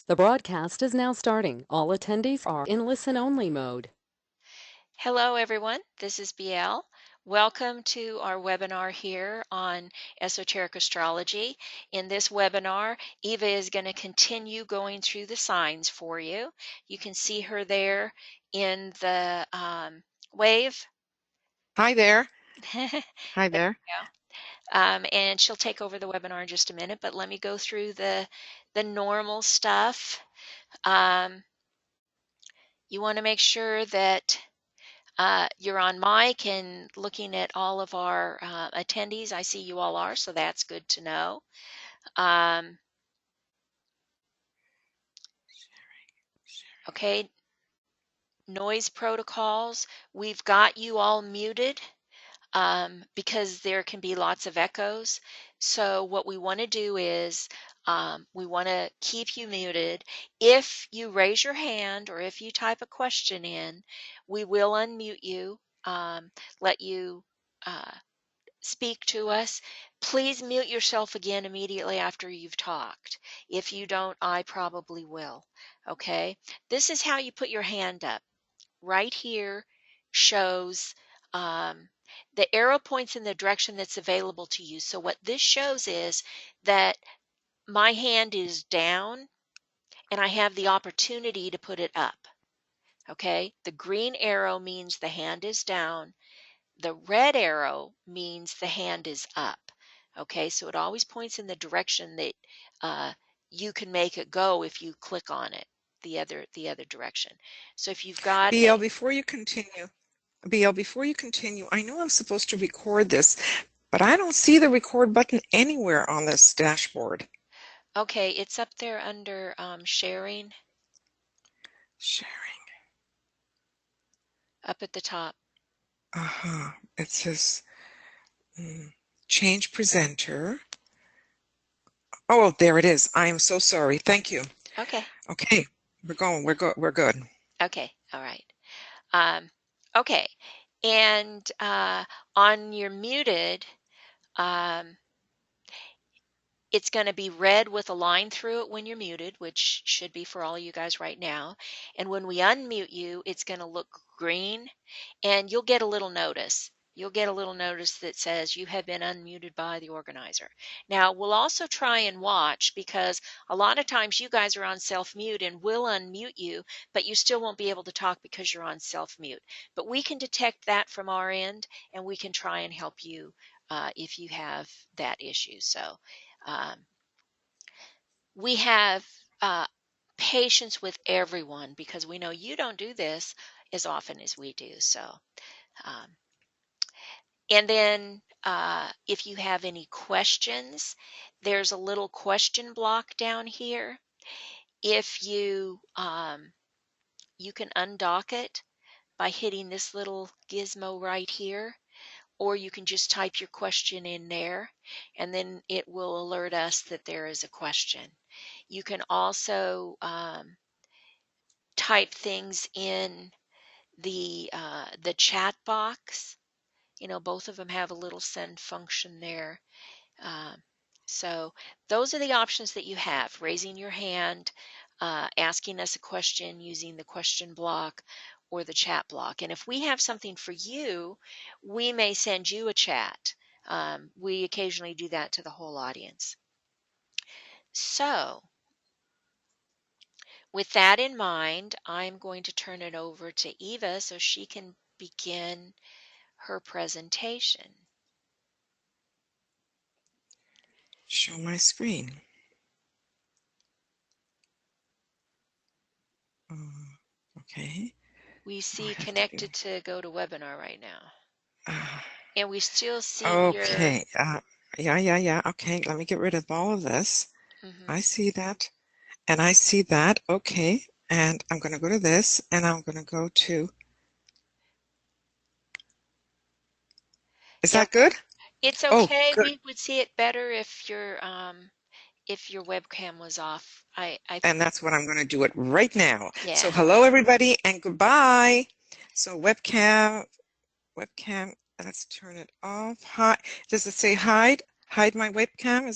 The broadcast is now starting. All attendees are in listen-only mode. Hello, everyone. This is BL. Welcome to our webinar here on Esoteric Astrology. In this webinar, Eva is going to continue going through the signs for you. You can see her there in the wave. Hi there. There Hi there. you go. And she'll take over the webinar in just a minute, but let me go through the normal stuff. You want to make sure that you're on mic and looking at all of our attendees. I see you all are, so that's good to know. Okay, noise protocols. We've got you all muted because there can be lots of echoes. So what we want to do is we want to keep you muted. If you raise your hand or if you type a question in, we will unmute you, let you speak to us. Please mute yourself again immediately after you've talked. If you don't, I probably will. Okay? This is how you put your hand up. Right here shows the arrow points in the direction that's available to you. So what this shows is that my hand is down and I have the opportunity to put it up. Okay? The green arrow means the hand is down. The red arrow means the hand is up. Okay, so it always points in the direction that you can make it go if you click on it, the other direction. So if you've got BL, before you continue, I know I'm supposed to record this, but I don't see the record button anywhere on this dashboard. Okay, it's up there under sharing. Sharing. Up at the top. It says change presenter. Oh, there it is. I am so sorry. Thank you. Okay. Okay, we're going. We're good. Okay. All right. Okay. And on your muted, it's going to be red with a line through it when you're muted, which should be for all you guys right now. And when we unmute you, it's going to look green, and you'll get a little notice. You'll get a little notice that says you have been unmuted by the organizer. Now, we'll also try and watch, because a lot of times you guys are on self-mute and we'll unmute you, but you still won't be able to talk because you're on self-mute. But we can detect that from our end, and we can try and help you if you have that issue. So we have patience with everyone, because we know you don't do this as often as we do. So, and then if you have any questions, there's a little question block down here. If you you can undock it by hitting this little gizmo right here, or you can just type your question in there, and then it will alert us that there is a question. You can also type things in the chat box. You know, both of them have a little send function there. So those are the options that you have: raising your hand, asking us a question using the question block, or the chat block. And if we have something for you, we may send you a chat. We occasionally do that to the whole audience. So with that in mind, I'm going to turn it over to Eva so she can begin her presentation. Show my screen. Okay. We see connected to go to webinar right now. And we still see okay. Yeah. Okay, let me get rid of all of this. I see that. And I see that. Okay. And I'm going to go to this, and I'm going to go to. Is that good? It's okay. Good. We would see it better if your webcam was off. And that's what I'm going to do it right now. Yeah. So hello, everybody, and goodbye. So webcam, let's turn it off. Hi. Does it say hide? Hide my webcam?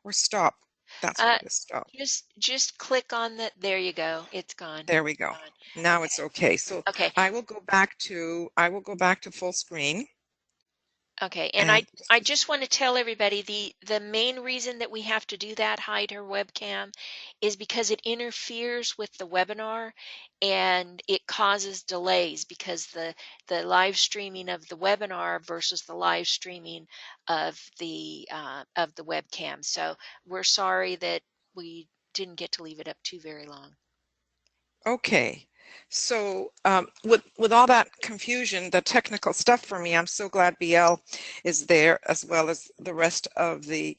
Or stop? That's where this stopped. Just click on the, there you go. It's gone. There we go. Now it's okay. So Okay. I will go back to full screen. Okay, and I just want to tell everybody the main reason that we have to do that, hide her webcam, is because it interferes with the webinar and it causes delays because the live streaming of the webinar versus the live streaming of the webcam. So we're sorry that we didn't get to leave it up too very long. Okay, so with all that confusion, the technical stuff for me, I'm so glad BL is there, as well as the rest of the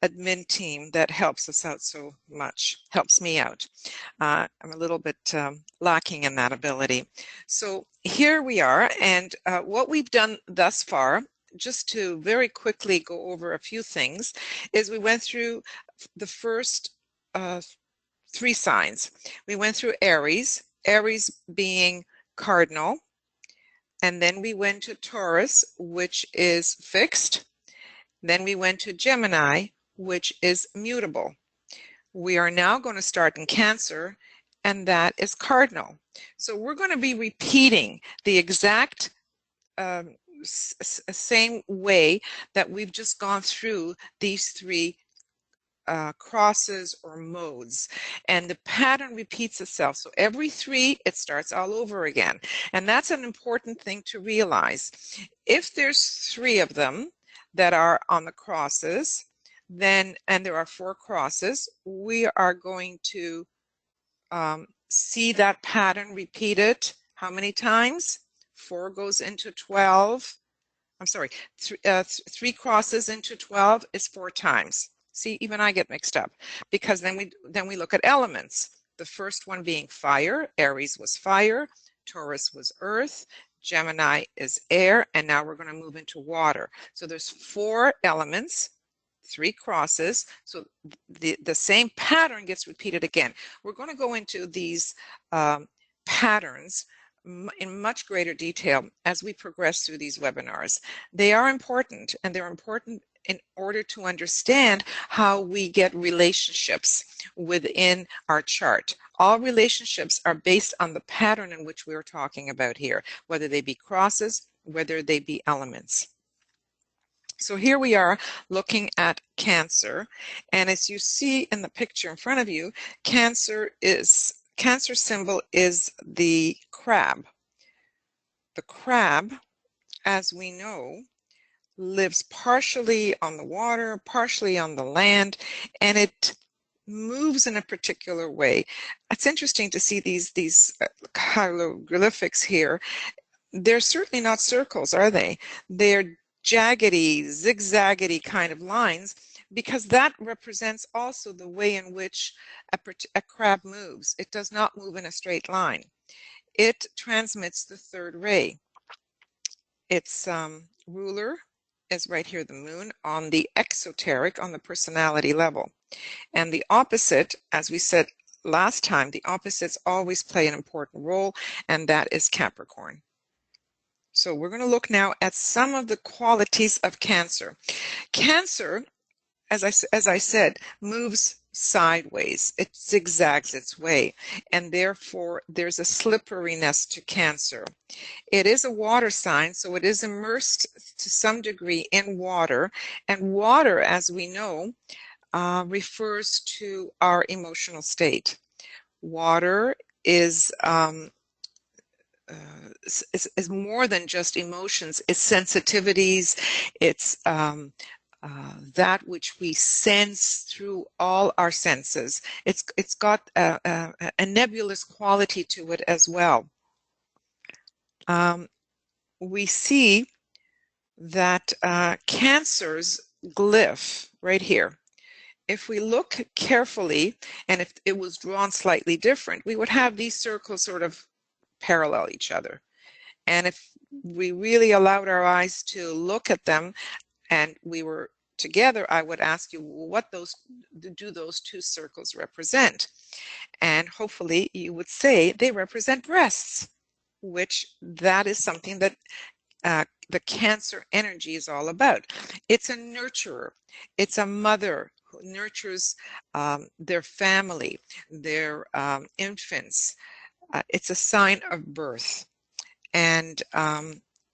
admin team that helps us out so much, helps me out. I'm a little bit lacking in that ability. So here we are, and what we've done thus far, just to very quickly go over a few things, is we went through the first 3 signs. We went through Aries being cardinal, and then we went to Taurus, which is fixed. Then we went to Gemini, which is mutable. We are now going to start in Cancer, and that is cardinal. So we're going to be repeating the exact same way that we've just gone through these 3 crosses or modes, and the pattern repeats itself. So every 3, it starts all over again, and that's an important thing to realize. If there's 3 of them that are on the crosses, then, and there are 4 crosses, we are going to see that pattern repeated how many times? 4 goes into 12. I'm sorry, 3 crosses into 12 is 4 times. See, even I get mixed up, because then we look at elements. The first one being fire. Aries was fire, Taurus was earth, Gemini is air, and now we're going to move into water. So there's 4 elements, 3 crosses, so the same pattern gets repeated again. We're going to go into these patterns in much greater detail as we progress through these webinars. They are important, and they're important in order to understand how we get relationships within our chart. All relationships are based on the pattern in which we're talking about here, whether they be crosses, whether they be elements. So here we are looking at Cancer, and as you see in the picture in front of you, Cancer symbol is the crab. The crab, as we know, lives partially on the water, partially on the land, and it moves in a particular way. It's interesting to see these hieroglyphics here. They're certainly not circles, are they? They're jaggedy, zigzaggedy kind of lines, because that represents also the way in which a crab moves. It does not move in a straight line. It transmits the 3rd ray. Its ruler is right here, the moon, on the exoteric, on the personality level. And the opposite, as we said last time, the opposites always play an important role, and that is Capricorn. So we're going to look now at some of the qualities of Cancer. Cancer, as I said, moves sideways. It zigzags its way, and therefore there's a slipperiness to Cancer. It is a water sign, so it is immersed to some degree in water, and water, as we know, refers to our emotional state. Water is more than just emotions. It's sensitivities. It's that which we sense through all our senses. It's got a nebulous quality to it as well. We see that Cancer's glyph right here, if we look carefully, and if it was drawn slightly different, we would have these circles sort of parallel each other. And if we really allowed our eyes to look at them and we were together, I would ask you, what do those 2 circles represent? And hopefully you would say they represent breasts, which that is something that the Cancer energy is all about. It's a nurturer. It's a mother who nurtures their family, their infants. It's a sign of birth. And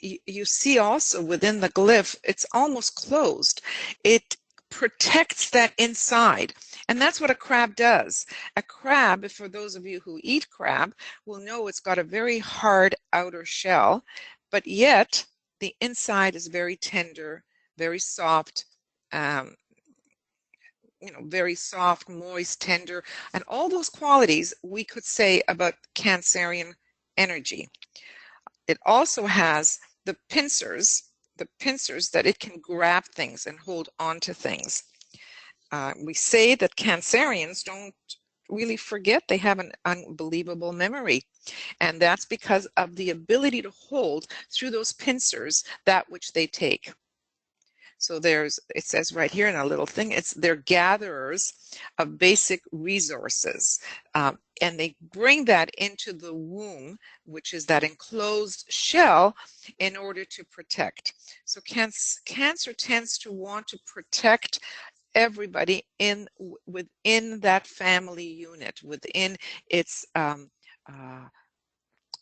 you see also within the glyph, it's almost closed. It protects that inside. And that's what a crab does. A crab, for those of you who eat crab, will know it's got a very hard outer shell, but yet the inside is very tender, very soft, very soft, moist, tender, and all those qualities we could say about Cancerian energy. It also has the pincers that it can grab things and hold on to things. We say that Cancerians don't really forget. They have an unbelievable memory. And that's because of the ability to hold through those pincers that which they take. So it says right here in a little thing, they're gatherers of basic resources. And they bring that into the womb, which is that enclosed shell, in order to protect. So Cancer tends to want to protect everybody within that family unit, within its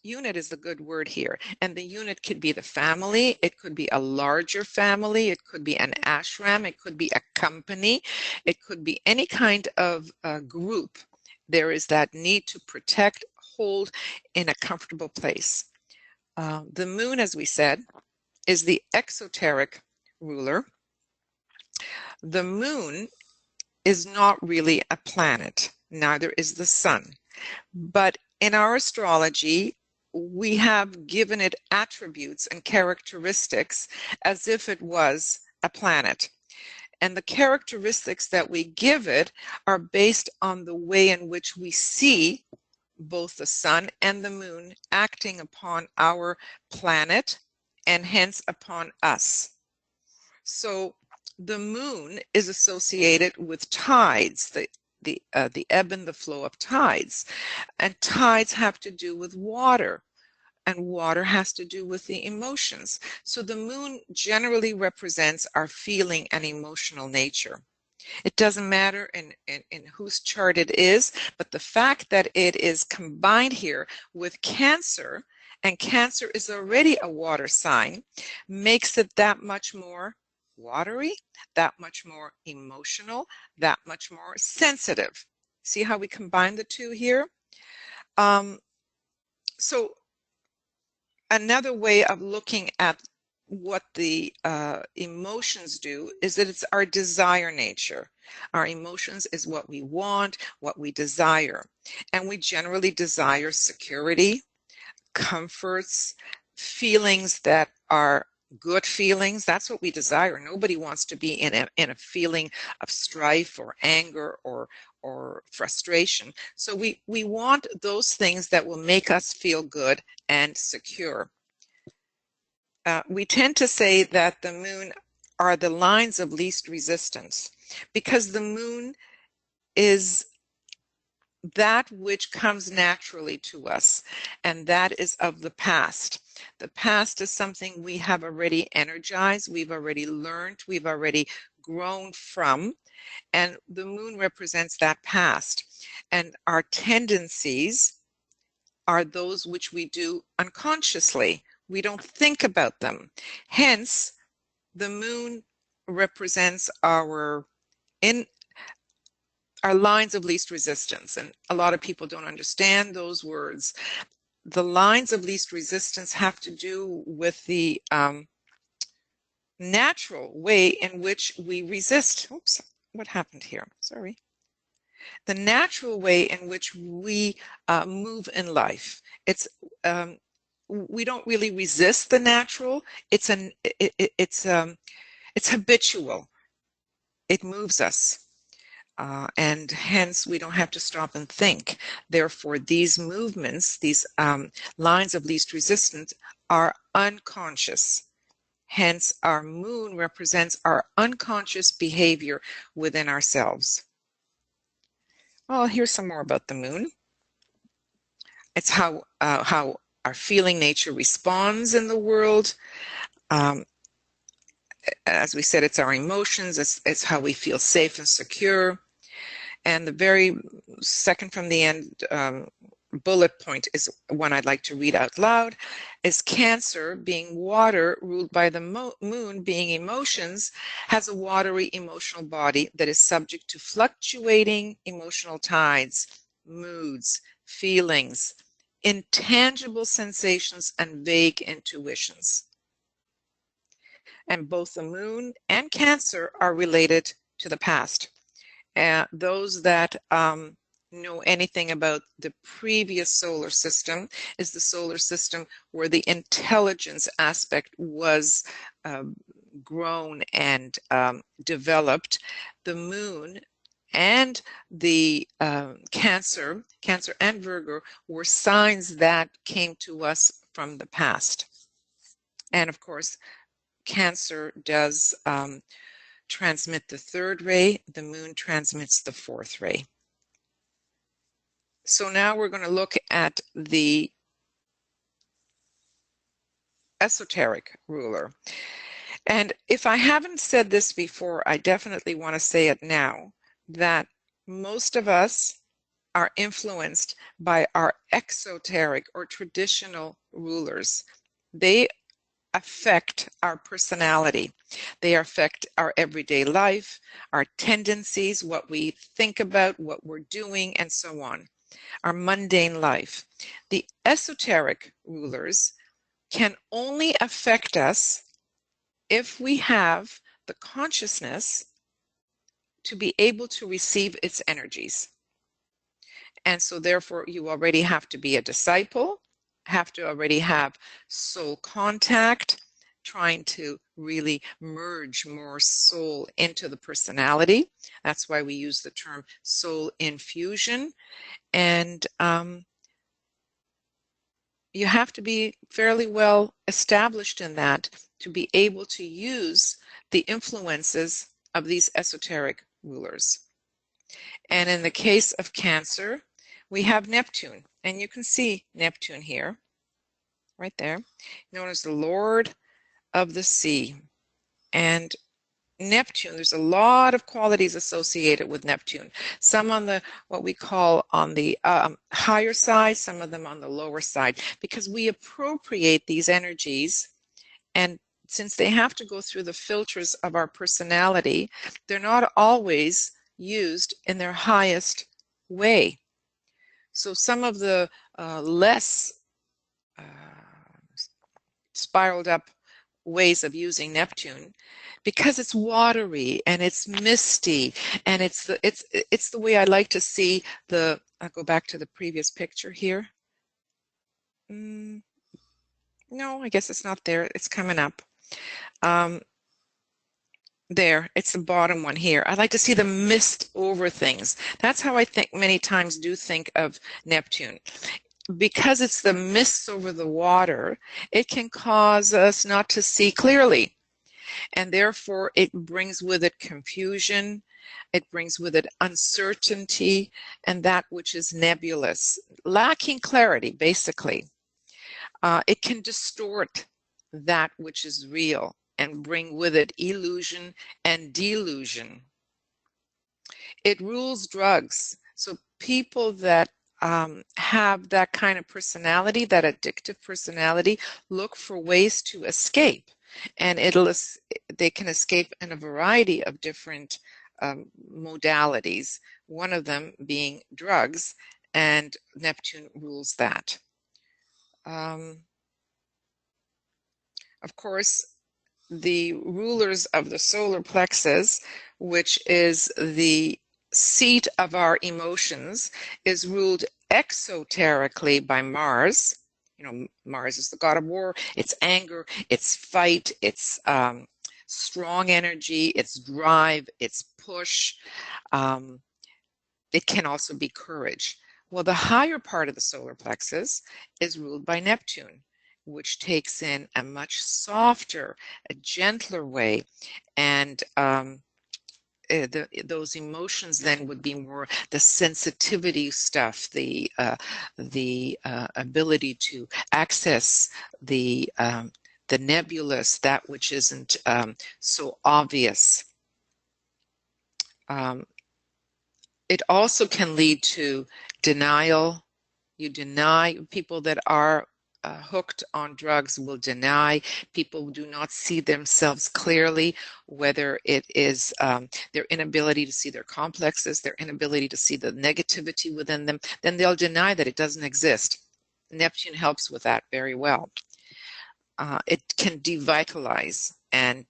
unit is a good word here. And the unit could be the family, it could be a larger family, it could be an ashram, it could be a company, it could be any kind of group. There is that need to protect, hold in a comfortable place. The moon, as we said, is the exoteric ruler. The moon is not really a planet, neither is the sun. But in our astrology, we have given it attributes and characteristics as if it was a planet. And the characteristics that we give it are based on the way in which we see both the sun and the moon acting upon our planet and hence upon us. So the moon is associated with tides, the ebb and the flow of tides. And tides have to do with water, and water has to do with the emotions. So the moon generally represents our feeling and emotional nature. It doesn't matter in whose chart it is, but the fact that it is combined here with Cancer, and Cancer is already a water sign, makes it that much more watery, that much more emotional, that much more sensitive. See how we combine the two here? So another way of looking at what the emotions do is that it's our desire nature. Our emotions is what we want, what we desire. And we generally desire security, comforts, feelings that are good feelings. That's what we desire. Nobody wants to be in a feeling of strife or anger or frustration. So we want those things that will make us feel good and secure. We tend to say that the moon are the lines of least resistance, because the moon is that which comes naturally to us, and that is of the past. The past is something we have already energized, we've already learned, we've already grown from, and the moon represents that past. And our tendencies are those which we do unconsciously. We don't think about them. Hence, the moon represents our lines of least resistance. And a lot of people don't understand those words. The lines of least resistance have to do with the natural way in which we resist. Oops, what happened here? Sorry. The natural way in which we move in life. It's we don't really resist the natural. It's habitual. It moves us. And hence we don't have to stop and think. Therefore, these movements, these lines of least resistance, are unconscious. Hence, our moon represents our unconscious behavior within ourselves. Well, here's some more about the moon. It's how our feeling nature responds in the world. as we said, it's our emotions, it's how we feel safe and secure. And the very second from the end bullet point is one I'd like to read out loud, is Cancer, being water, ruled by the moon, being emotions, has a watery emotional body that is subject to fluctuating emotional tides, moods, feelings, intangible sensations, and vague intuitions. And both the moon and Cancer are related to the past. Those that know anything about the previous solar system is the solar system where the intelligence aspect was grown and developed. The moon and the Cancer and Virgo were signs that came to us from the past. And of course, Cancer does transmit the third ray, the moon transmits the fourth ray. So now we're going to look at the esoteric ruler. And if I haven't said this before, I definitely want to say it now, that most of us are influenced by our exoteric or traditional rulers. They affect our personality. They affect our everyday life, our tendencies, what we think about, what we're doing, and so on, our mundane life. The esoteric rulers can only affect us if we have the consciousness to be able to receive its energies. And so therefore you already have to be a disciple, have to already have soul contact, trying to really merge more soul into the personality. That's why we use the term soul infusion. And you have to be fairly well established in that to be able to use the influences of these esoteric rulers. And in the case of Cancer, we have Neptune, and you can see Neptune here, right there, known as the Lord of the Sea. And Neptune, there's a lot of qualities associated with Neptune. Some on the, what we call on the higher side, some of them on the lower side, because we appropriate these energies, and since they have to go through the filters of our personality, they're not always used in their highest way. So some of the less spiraled up ways of using Neptune, because it's watery and it's misty, and it's the way I like to see the, I'll go back to the previous picture here. No, I guess it's not there. It's coming up. There, it's the bottom one here. I like to see the mist over things. That's how I think many times do think of Neptune. Because it's the mists over the water, it can cause us not to see clearly. And therefore, it brings with it confusion. It brings with it uncertainty and that which is nebulous, lacking clarity, basically. It can distort that which is real and bring with it illusion and delusion. It rules drugs. So people that have that kind of personality, that addictive personality, look for ways to escape. And they can escape in a variety of different modalities, one of them being drugs, and Neptune rules that. Of course, the rulers of the solar plexus, which is the seat of our emotions, is ruled exoterically by Mars. You know, Mars is the god of war. It's anger, it's fight, it's strong energy, it's drive, it's push. It can also be courage. Well, the higher part of the solar plexus is ruled by Neptune, which takes in a much softer, a gentler way, and those emotions then would be more the sensitivity stuff, the ability to access the the nebulous, that which isn't so obvious. It also can lead to denial. You deny. People that are hooked on drugs will deny. People do not see themselves clearly, whether it is their inability to see their complexes, their inability to see the negativity within them, then they'll deny that it doesn't exist. Neptune helps with that very well. It can devitalize and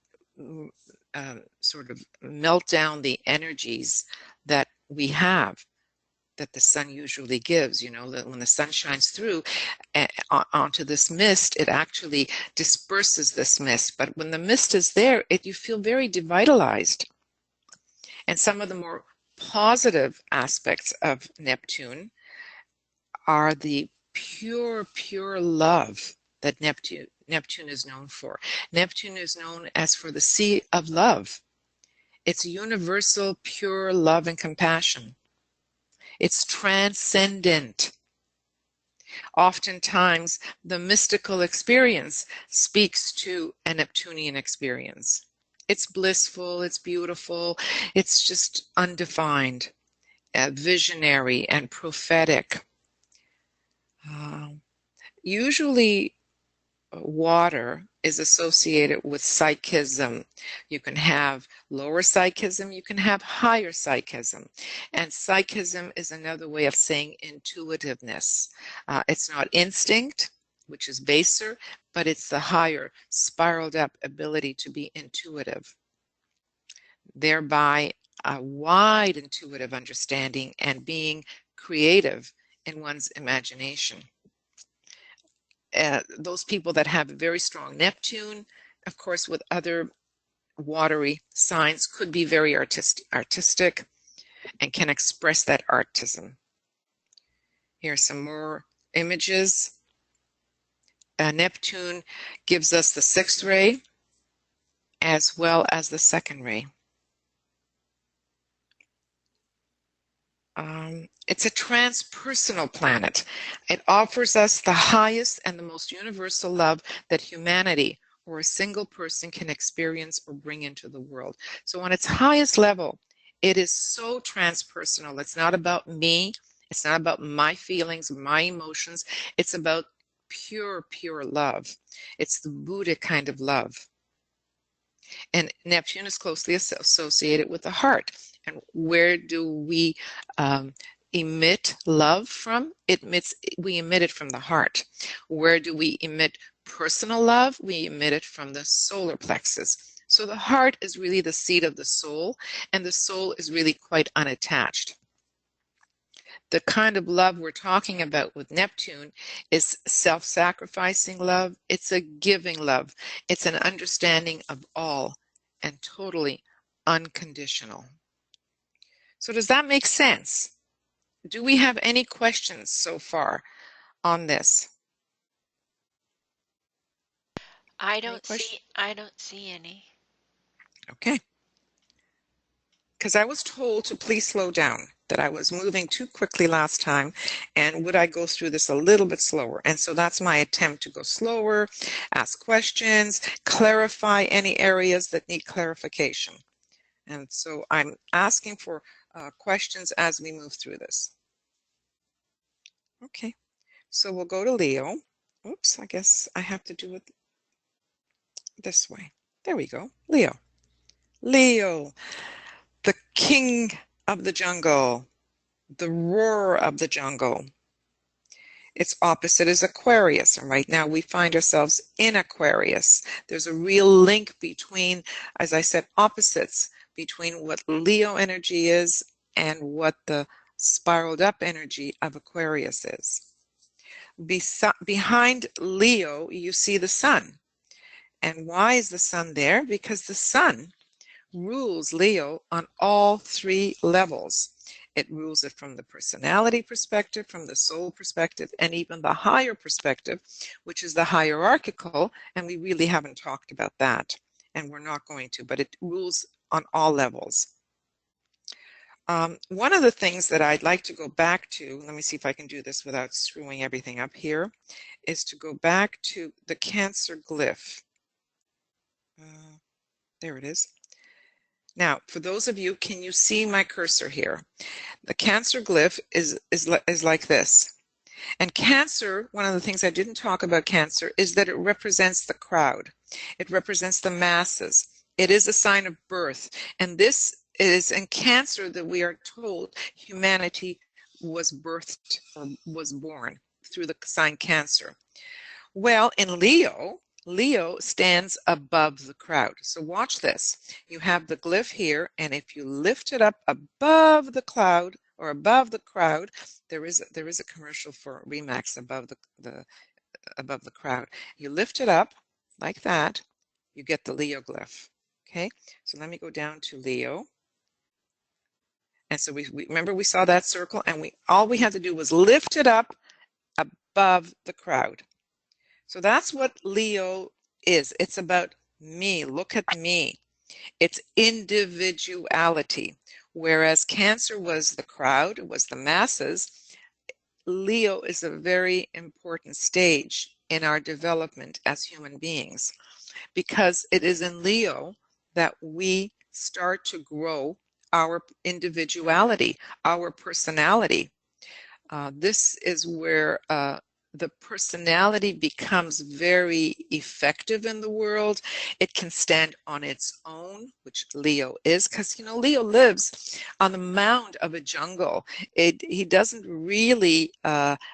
sort of melt down the energies that we have, that the sun usually gives. You know, when the sun shines through onto this mist, it actually disperses this mist. But when the mist is there, you feel very devitalized. And some of the more positive aspects of Neptune are the pure love that Neptune is known for. Neptune is known as for the sea of love. It's universal, pure love and compassion. It's transcendent. Oftentimes, the mystical experience speaks to a Neptunian experience. It's blissful, it's beautiful, it's just undefined, visionary and prophetic. Usually, water is associated with psychism. You can have lower psychism, you can have higher psychism. And psychism is another way of saying intuitiveness. It's not instinct, which is baser, but it's the higher, spiraled up ability to be intuitive. Thereby, a wide intuitive understanding and being creative in one's imagination. Those people that have a very strong Neptune, of course, with other watery signs, could be very artistic and can express that artism. Here are some more images. Neptune gives us the 6th ray as well as the 2nd ray. It's a transpersonal planet. It offers us the highest and the most universal love that humanity or a single person can experience or bring into the world. So on its highest level, it is so transpersonal. It's not about me. It's not about my feelings, my emotions. It's about pure love. It's the Buddha kind of love. And Neptune is closely associated with the heart. And where do we emit love from? We emit it from the heart. Where do we emit personal love? We emit it from the solar plexus. So the heart is really the seat of the soul, and the soul is really quite unattached. The kind of love we're talking about with Neptune is self-sacrificing love. It's a giving love. It's an understanding of all and totally unconditional. So does that make sense? Do we have any questions so far on this? I don't see any. Okay. Because I was told to please slow down, that I was moving too quickly last time, and would I go through this a little bit slower? And so that's my attempt, to go slower, ask questions, clarify any areas that need clarification. And so I'm asking for questions as we move through this. Okay, so we'll go to Leo. Oops, I guess I have to do it this way. There we go. Leo. Leo, the king of the jungle, the roar of the jungle. Its opposite is Aquarius, and right now we find ourselves in Aquarius. There's a real link between, as I said, opposites between what Leo energy is and what the spiraled up energy of Aquarius is. Behind Leo, you see the sun. And why is the sun there? Because the sun rules Leo on all 3 levels. It rules it from the personality perspective, from the soul perspective, and even the higher perspective, which is the hierarchical, and we really haven't talked about that, and we're not going to, but it rules on all levels. One of the things that I'd like to go back to, let me see if I can do this without screwing everything up here, is to go back to the Cancer glyph. There it is. Now, for those of you, can you see my cursor here? The Cancer glyph is like this. And Cancer, one of the things I didn't talk about Cancer is that it represents the crowd. It represents the masses. It is a sign of birth. And this is in Cancer that we are told humanity was birthed or was born through the sign Cancer. Well, in Leo, Leo stands above the crowd. So watch this. You have the glyph here, and if you lift it up above the cloud or above the crowd, there is a commercial for Remax above the crowd. You lift it up like that, you get the Leo glyph. Okay, so let me go down to Leo. And so we remember we saw that circle, and all we had to do was lift it up above the crowd. So that's what Leo is. It's about me. Look at me. It's individuality. Whereas Cancer was the crowd, was the masses, Leo is a very important stage in our development as human beings, because it is in Leo that we start to grow our individuality, our personality. This is where the personality becomes very effective in the world. It can stand on its own, which Leo is, because, you know, Leo lives on the mound of a jungle. He doesn't really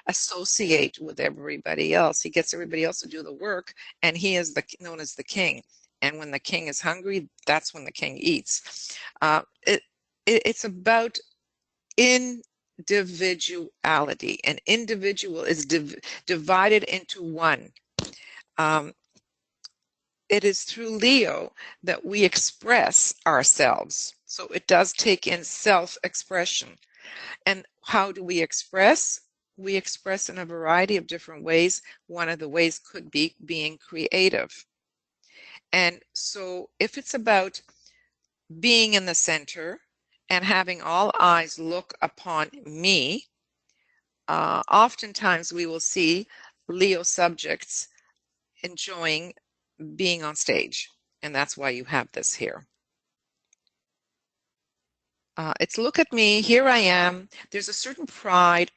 associate with everybody else. He gets everybody else to do the work, and he is known as the king. And when the king is hungry, that's when the king eats. It's about individuality. An individual is divided into one. It is through Leo that we express ourselves. So it does take in self-expression. And how do we express? We express in a variety of different ways. One of the ways could be being creative. And so if it's about being in the center and having all eyes look upon me, oftentimes we will see Leo subjects enjoying being on stage, and that's why you have this here. It's look at me, here I am. There's a certain pride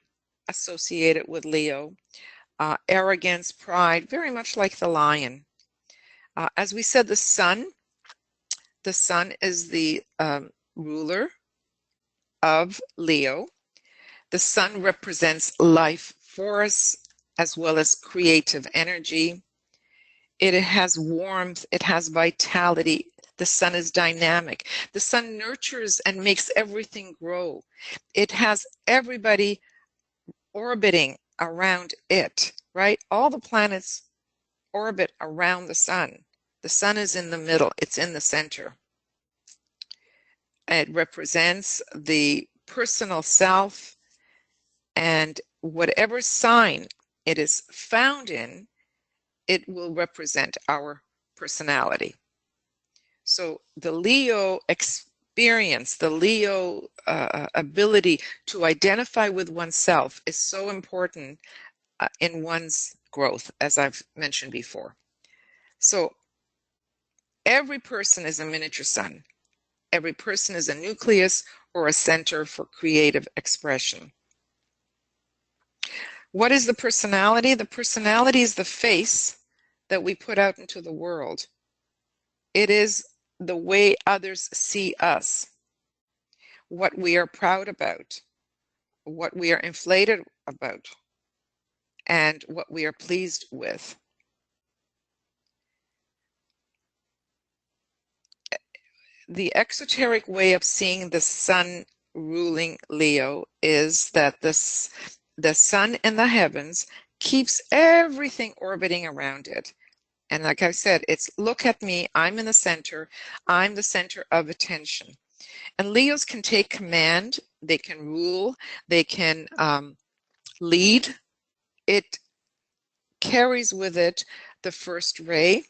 associated with Leo, arrogance, pride, very much like the lion. As we said, the sun is the ruler of Leo. The sun represents life force as well as creative energy. It has warmth, it has vitality. The sun is dynamic. The sun nurtures and makes everything grow. It has everybody orbiting around it, right? All the planets orbit around the sun. The sun is in the middle, it's in the center. It represents the personal self, and whatever sign it is found in, it will represent our personality. So the Leo experience, the Leo ability to identify with oneself is so important in one's growth, as I've mentioned before. So every person is a miniature sun. Every person is a nucleus or a center for creative expression. What is the personality? The personality is the face that we put out into the world. It is the way others see us, what we are proud about, what we are inflated about, and what we are pleased with. The exoteric way of seeing the sun ruling Leo is that the sun in the heavens keeps everything orbiting around it. And like I said, it's look at me, I'm in the center, I'm the center of attention. And Leos can take command, they can rule, they can lead. It carries with it the first ray.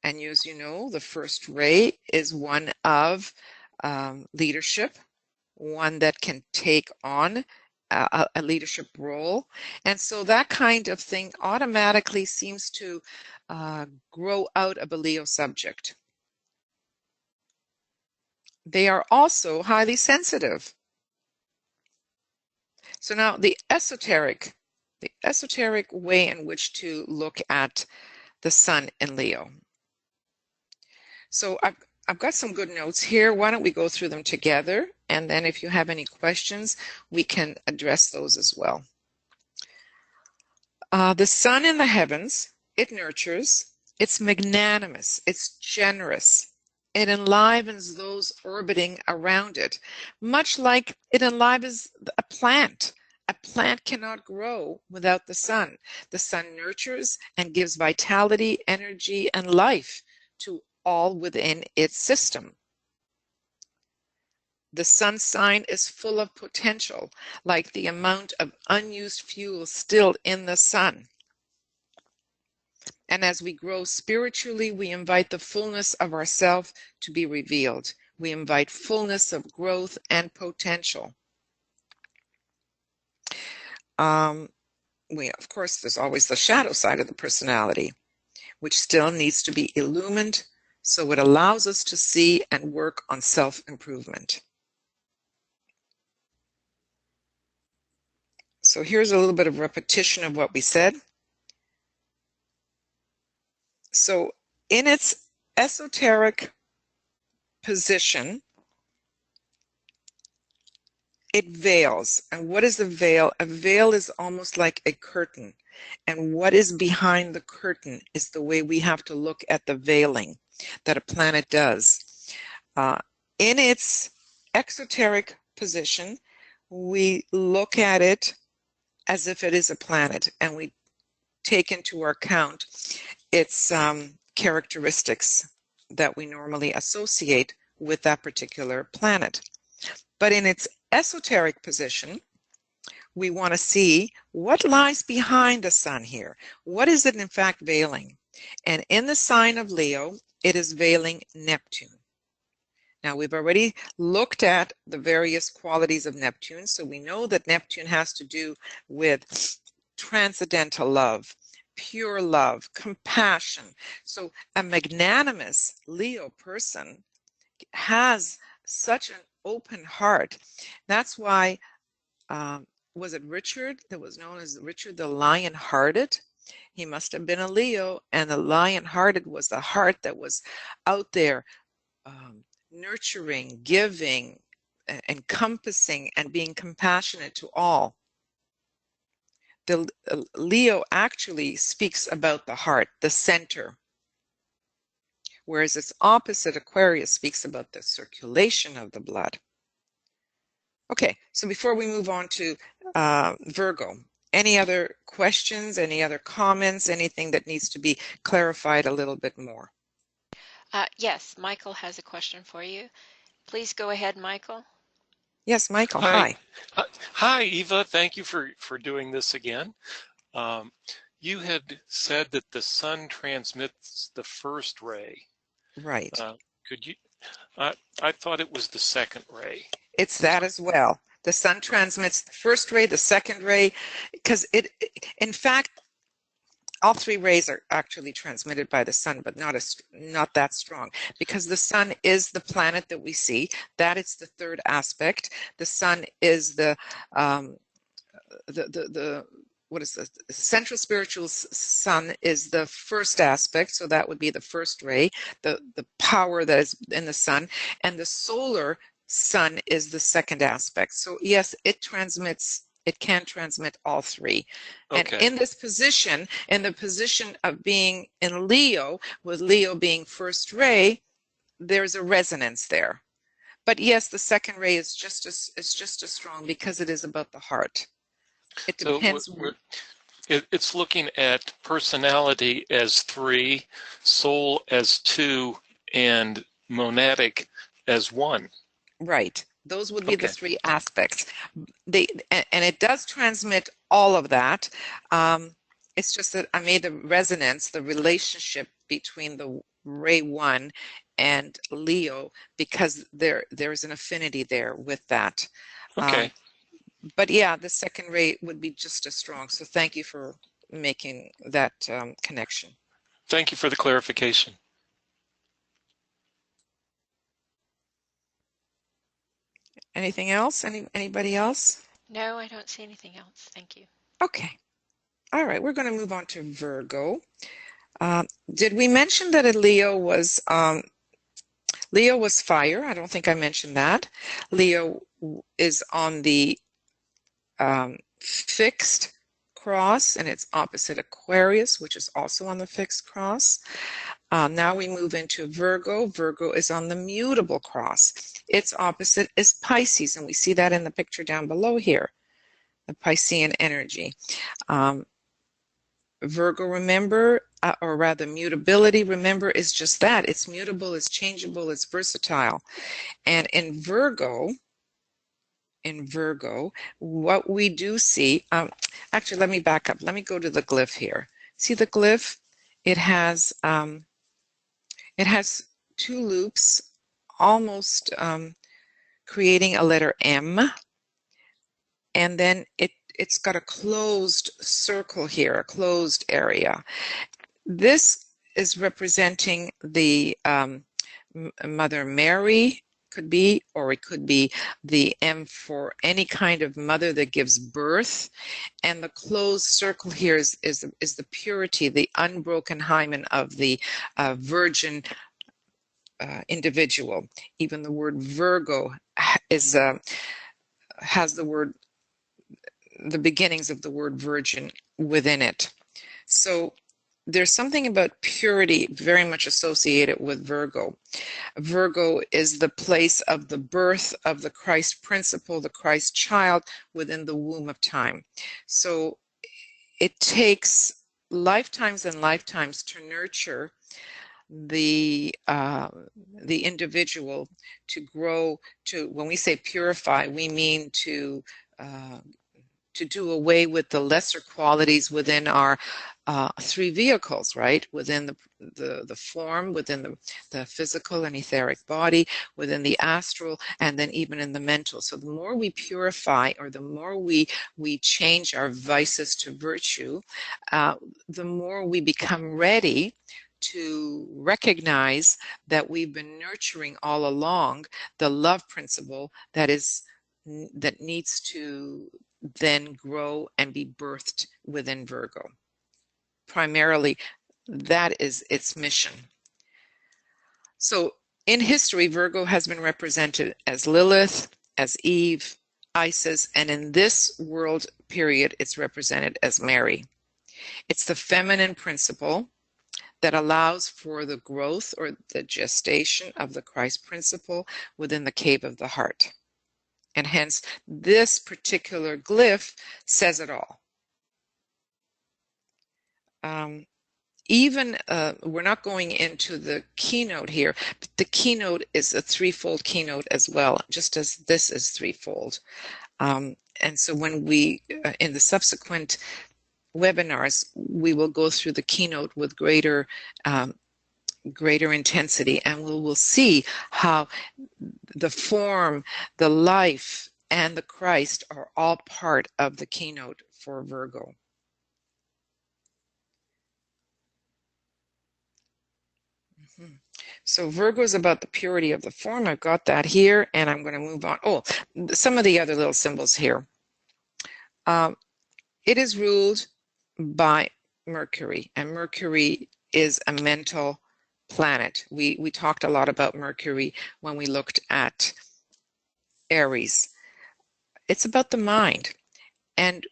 And as you know, the first ray is one of leadership, one that can take on a leadership role. And so that kind of thing automatically seems to grow out of a Leo subject. They are also highly sensitive. So now the esoteric way in which to look at the sun in Leo. So I've got some good notes here. Why don't we go through them together? And then if you have any questions, we can address those as well. The sun in the heavens, it nurtures, it's magnanimous, it's generous. It enlivens those orbiting around it, much like it enlivens a plant. A plant cannot grow without the sun. The sun nurtures and gives vitality, energy, and life to all within its system. The sun sign is full of potential, like the amount of unused fuel still in the sun. And as we grow spiritually, we invite the fullness of ourself to be revealed. We invite fullness of growth and potential. Of course, there's always the shadow side of the personality, which still needs to be illumined, so it allows us to see and work on self-improvement. So here's a little bit of repetition of what we said. So in its esoteric position, it veils. And what is a veil? A veil is almost like a curtain. And what is behind the curtain is the way we have to look at the veiling that a planet does. In its exoteric position, we look at it as if it is a planet, and we take into account its characteristics that we normally associate with that particular planet. But in its esoteric position, we want to see what lies behind the sun here. What is it in fact veiling? And in the sign of Leo, it is veiling Neptune. Now, we've already looked at the various qualities of Neptune, so we know that Neptune has to do with transcendental love, pure love, compassion. So a magnanimous Leo person has such an open heart. That's why, was it Richard that was known as Richard the Lion-Hearted? He must have been a Leo, and the Lion-Hearted was the heart that was out there, nurturing, giving, encompassing, and being compassionate to all. The Leo actually speaks about the heart, the center, whereas its opposite, Aquarius, speaks about the circulation of the blood. Okay, so before we move on to Virgo, any other questions, any other comments, anything that needs to be clarified a little bit more? Yes, Michael has a question for you. Please go ahead, Michael. Yes, Michael, hi. Hi, Eva. Thank you for doing this again. You had said that the sun transmits the first ray. Right. Could you? I thought it was the second ray. It's that as well. The sun transmits the first ray, the second ray, because in fact, all three rays are actually transmitted by the sun, but not that strong, because the sun is the planet that we see. That is the third aspect. The sun is the what is this? The central spiritual sun is the first aspect, so that would be the first ray, the power that is in the sun, and the solar sun is the second aspect. So yes, it can transmit all three. Okay. And in this position, in the position of being in Leo, with Leo being first ray, there's a resonance there. But yes, the second ray is just as strong because it is about the heart. It depends. So it's looking at personality as 3, soul as 2, and monadic as 1. Right. Those would be the three aspects. And it does transmit all of that. It's just that I made the resonance, the relationship between the ray 1 and Leo, because there's an affinity there with that. Okay. But yeah, the second ray would be just as strong. So thank you for making that connection. Thank you for the clarification. Anything else? Anybody else? No, I don't see anything else. Thank you. Okay. All right, we're going to move on to Virgo. Did we mention that Leo was fire? I don't think I mentioned that. Leo is on the fixed cross, and it's opposite Aquarius, which is also on the fixed cross. Now we move into Virgo. Virgo is on the mutable cross. Its opposite is Pisces, and we see that in the picture down below here, the Piscean energy. Virgo, remember, or rather mutability, remember, is just that. It's mutable, it's changeable, it's versatile. And in Virgo, what we do see, actually, let me back up. Let me go to the glyph here. See the glyph? It has two loops, almost creating a letter M, and then it's got a closed circle here, a closed area. This is representing the Mother Mary, could be, or it could be the M for any kind of mother that gives birth. And the closed circle here is the purity, the unbroken hymen of the virgin individual. Even the word Virgo has the beginnings of the word virgin within it. So there's something about purity very much associated with Virgo. Virgo is the place of the birth of the Christ principle, the Christ child within the womb of time. So it takes lifetimes and lifetimes to nurture the individual to grow to, when we say purify, we mean to do away with the lesser qualities within our three vehicles, right? Within the form, within the physical and etheric body, within the astral, and then even in the mental. So the more we purify, or the more we change our vices to virtue, the more we become ready to recognize that we've been nurturing all along the love principle that needs to then grow and be birthed within Virgo. Primarily, that is its mission. So in history, Virgo has been represented as Lilith, as Eve, Isis, and in this world period, it's represented as Mary. It's the feminine principle that allows for the growth or the gestation of the Christ principle within the cave of the heart. And hence, this particular glyph says it all. We're not going into the keynote here, but the keynote is a threefold keynote as well, just as this is threefold. And so when we, in the subsequent webinars, we will go through the keynote with greater intensity, and we will see how the form, the life, and the Christ are all part of the keynote for Virgo. So Virgo is about the purity of the form. I've got that here, and I'm going to move on. Oh, some of the other little symbols here. It is ruled by Mercury, and Mercury is a mental planet. We talked a lot about Mercury when we looked at Aries. It's about the mind, and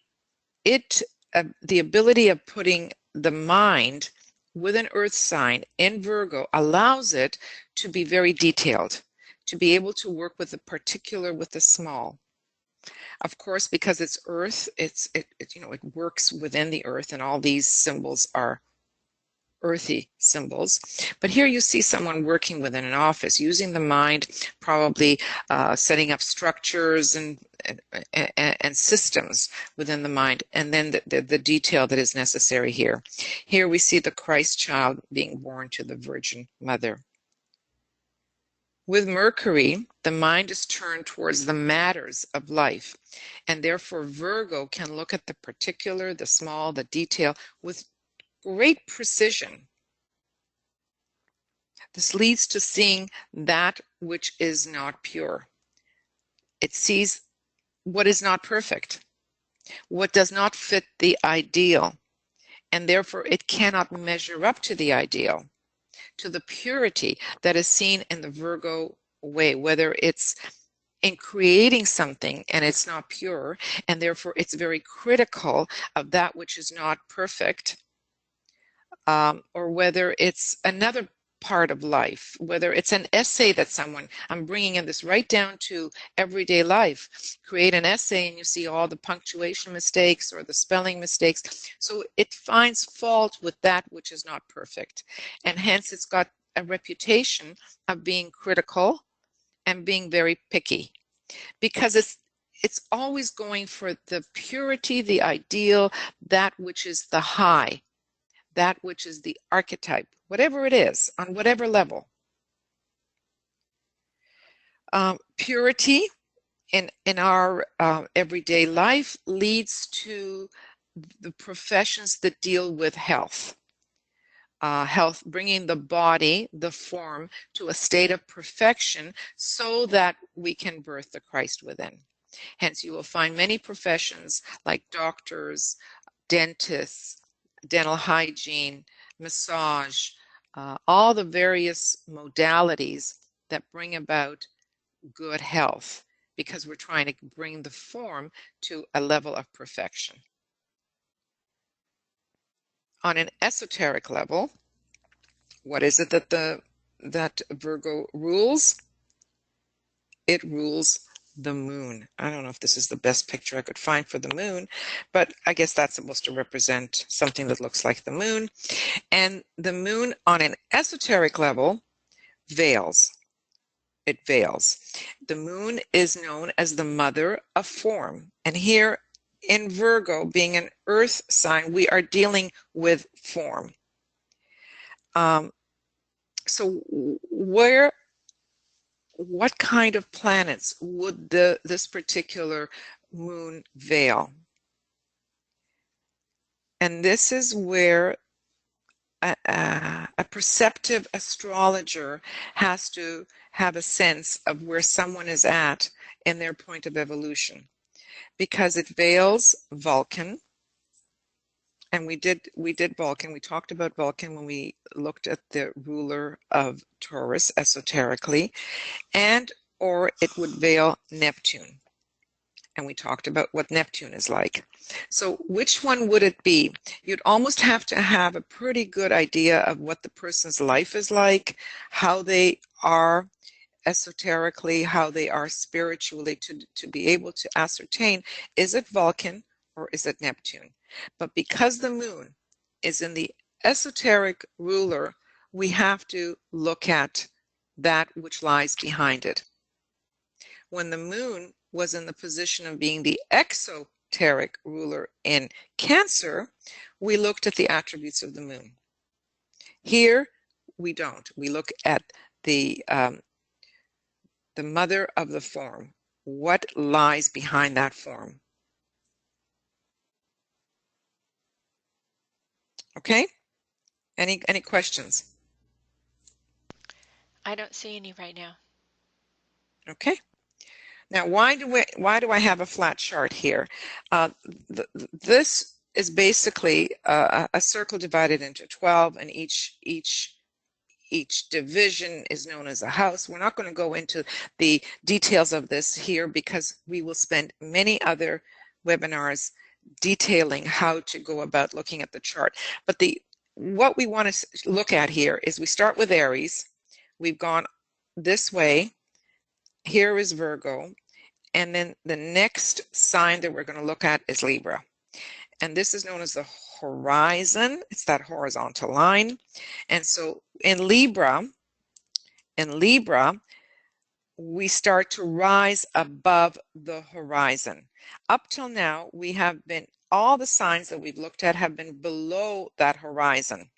the ability of putting the mind with an earth sign in Virgo allows it to be very detailed, to be able to work with the particular, with the small. Of course, because it's earth, it works within the earth, and all these symbols are earthy symbols. But here you see someone working within an office, using the mind, probably setting up structures and systems within the mind, and then the detail that is necessary here. Here we see the Christ child being born to the Virgin Mother. With Mercury, the mind is turned towards the matters of life, and therefore Virgo can look at the particular, the small, the detail with great precision. This leads to seeing that which is not pure. It sees what is not perfect, what does not fit the ideal, and therefore it cannot measure up to the ideal, to the purity that is seen in the Virgo way, whether it's in creating something and it's not pure, and therefore it's very critical of that which is not perfect, or whether it's another part of life, whether it's an essay that someone, I'm bringing in this right down to everyday life, create an essay and you see all the punctuation mistakes or the spelling mistakes. So it finds fault with that which is not perfect, and hence it's got a reputation of being critical and being very picky, because it's always going for the purity, the ideal, that which is the high, that which is the archetype, whatever it is, on whatever level. Purity in our everyday life leads to the professions that deal with health. Health, bringing the body, the form, to a state of perfection so that we can birth the Christ within. Hence, you will find many professions like doctors, dentists, dental hygiene, massage, all the various modalities that bring about good health, because we're trying to bring the form to a level of perfection. On an esoteric level, what is it that Virgo rules? It rules the moon. I don't know if this is the best picture I could find for the moon, but I guess that's supposed to represent something that looks like the moon. And the moon on an esoteric level veils. It veils. The moon is known as the mother of form. And here in Virgo, being an earth sign, we are dealing with form. So what kind of planets would this particular moon veil? And this is where a perceptive astrologer has to have a sense of where someone is at in their point of evolution, because it veils Vulcan. And we did Vulcan. We talked about Vulcan when we looked at the ruler of Taurus esoterically, and or it would veil Neptune. And we talked about what Neptune is like. So which one would it be? You'd almost have to have a pretty good idea of what the person's life is like, how they are esoterically, how they are spiritually, to be able to ascertain, is it Vulcan or is it Neptune? But because the moon is in the esoteric ruler, we have to look at that which lies behind it. When the moon was in the position of being the exoteric ruler in Cancer, we looked at the attributes of the moon. Here, we don't. We look at the mother of the form. What lies behind that form? Okay? Any questions? I don't see any right now. Okay. Now, why do I have a flat chart here? This is basically a circle divided into 12, and each division is known as a house. We're not going to go into the details of this here because we will spend many other webinars detailing how to go about looking at the chart. But what we want to look at here is we start with Aries. We've gone this way. Here is Virgo. And then the next sign that we're going to look at is Libra. And this is known as the horizon. It's that horizontal line. And so in Libra, we start to rise above the horizon. Up till now, all the signs that we've looked at have been below that horizon.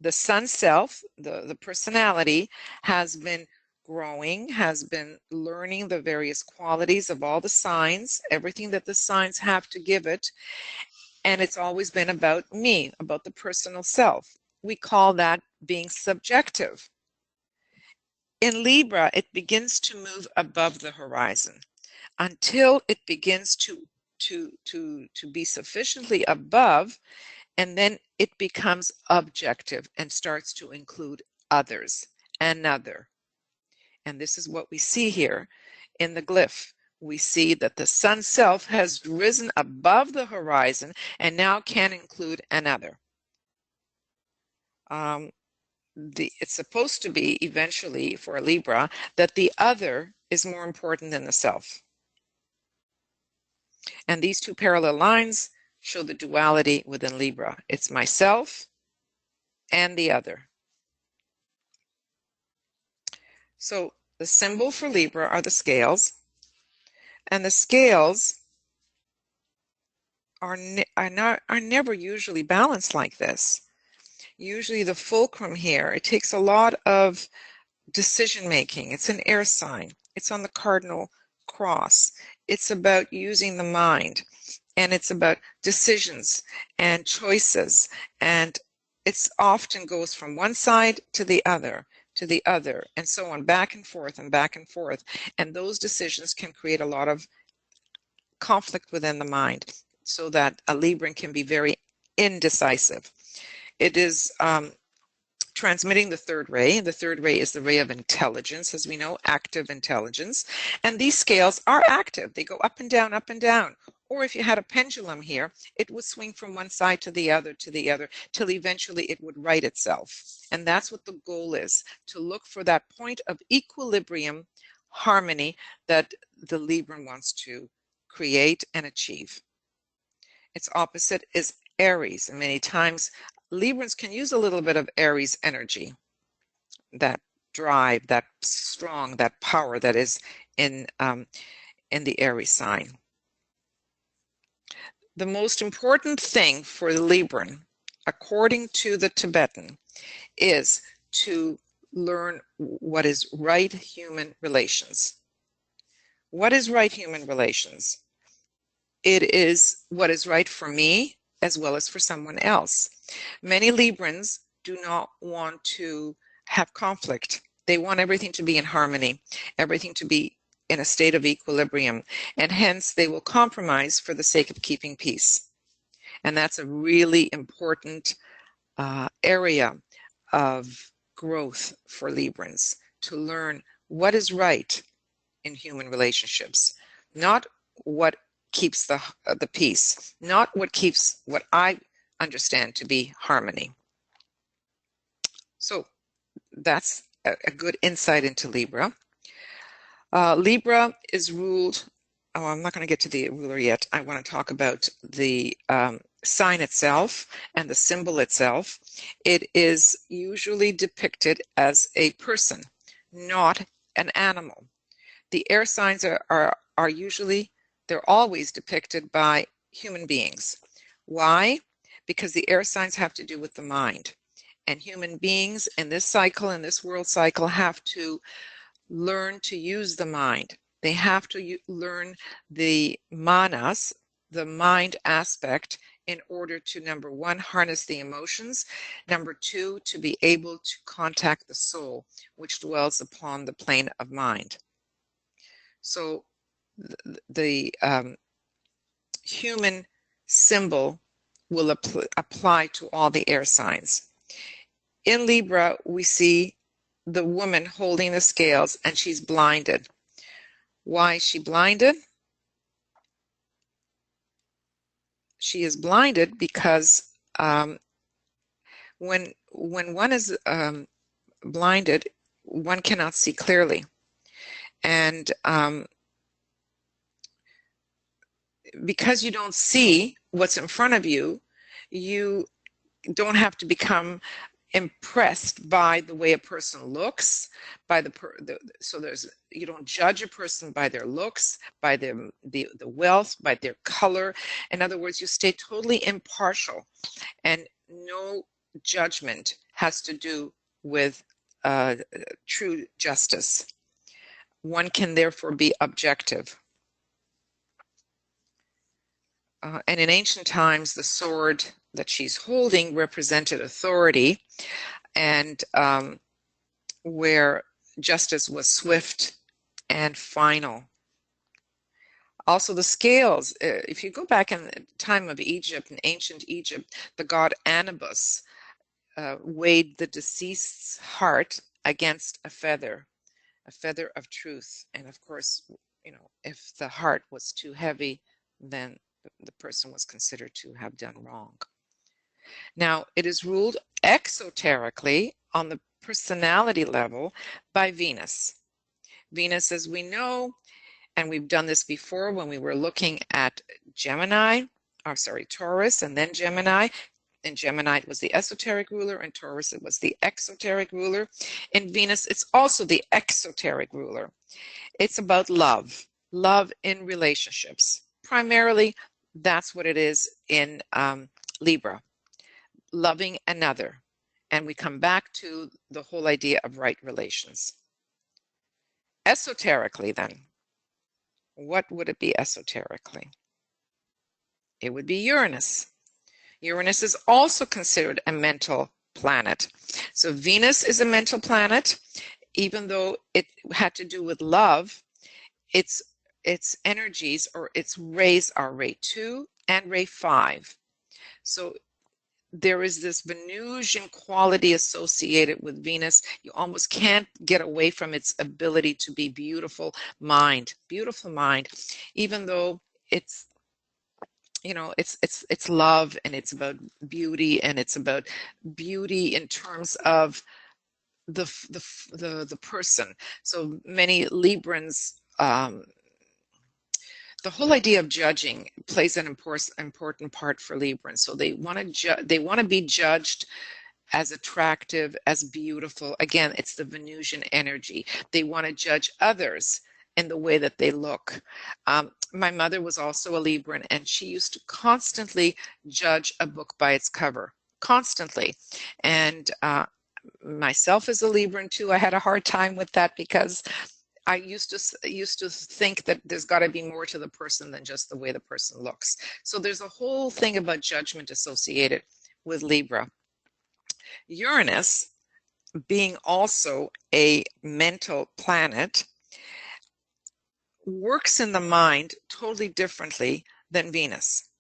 The sun self, the personality, has been growing, has been learning the various qualities of all the signs, everything that the signs have to give it. And it's always been about me, about the personal self. We call that being subjective. In Libra, it begins to move above the horizon until it begins to be sufficiently above, and then it becomes objective and starts to include others, another. And this is what we see here in the glyph. We see that the sun self has risen above the horizon and now can include another. It's supposed to be eventually for a Libra that the other is more important than the self. And these two parallel lines show the duality within Libra. It's myself and the other. So the symbol for Libra are the scales, and the scales are never usually balanced like this. Usually the fulcrum here, it takes a lot of decision making. It's an air sign. It's on the cardinal cross. It's about using the mind, and it's about decisions and choices, and it's often goes from one side to the other, and so on, back and forth and back and forth. And those decisions can create a lot of conflict within the mind, so that a Libran can be very indecisive. It is transmitting the third ray. The third ray is the ray of intelligence, as we know, active intelligence. And these scales are active. They go up and down, up and down. Or if you had a pendulum here, it would swing from one side to the other, till eventually it would right itself. And that's what the goal is, to look for that point of equilibrium, harmony that the Libran wants to create and achieve. Its opposite is Aries, and many times Librans can use a little bit of Aries energy, that drive, that strong, that power that is in the Aries sign. The most important thing for the Libran, according to the Tibetan, is to learn what is right human relations. What is right human relations? It is what is right for me as well as for someone else. Many Librans do not want to have conflict. They want everything to be in harmony, everything to be in a state of equilibrium, and hence they will compromise for the sake of keeping peace. And that's a really important area of growth for Librans, to learn what is right in human relationships, not what keeps the peace, not what keeps what I understand to be harmony. So that's a good insight into Libra. Libra is ruled, I'm not going to get to the ruler yet. I want to talk about the sign itself and the symbol itself. It is usually depicted as a person, not an animal. The air signs are usually, they're always depicted by human beings. Why? Because the air signs have to do with the mind. And human beings in this cycle, in this world cycle, have to learn to use the mind. They have to learn the manas, the mind aspect, in order to, number one, harness the emotions, number two, to be able to contact the soul, which dwells upon the plane of mind. So the human symbol will apply to all the air signs. In Libra, we see the woman holding the scales, and she's blinded. Why is she blinded? She is blinded because when one is blinded, one cannot see clearly. And because you don't see what's in front of you, you don't have to become impressed by the way a person looks, by you don't judge a person by their looks, by the wealth, by their color. In other words, you stay totally impartial, and no judgment has to do with true justice. One can therefore be objective. And in ancient times, the sword that she's holding represented authority, and where justice was swift and final. Also, the scales, if you go back in the time of Egypt, in ancient Egypt, the god Anubis weighed the deceased's heart against a feather of truth. And of course, if the heart was too heavy, then the person was considered to have done wrong. Now, it is ruled exoterically on the personality level by Venus. Venus, as we know, and we've done this before when we were looking at Taurus, and then Gemini. In Gemini, it was the esoteric ruler, and Taurus, it was the exoteric ruler. In Venus, it's also the exoteric ruler. It's about love in relationships. Primarily, that's what it is in Libra, loving another. And we come back to the whole idea of right relations. Esoterically, then, what would it be esoterically? It would be Uranus. Uranus is also considered a mental planet. So Venus is a mental planet, even though it had to do with love. Its energies, or its rays, are ray 2 and ray 5. So there is this Venusian quality associated with Venus. You almost can't get away from its ability to be beautiful mind, even though it's it's love, and it's about beauty, and it's about beauty in terms of the person. So many Librans, the whole idea of judging plays an important part for Librans. So they want to be judged as attractive, as beautiful. Again, it's the Venusian energy. They want to judge others in the way that they look. My mother was also a Libran, and she used to constantly judge a book by its cover, constantly. And myself as a Libran too, I had a hard time with that, because I used to think that there's got to be more to the person than just the way the person looks. So there's a whole thing about judgment associated with Libra. Uranus, being also a mental planet, works in the mind totally differently than Venus.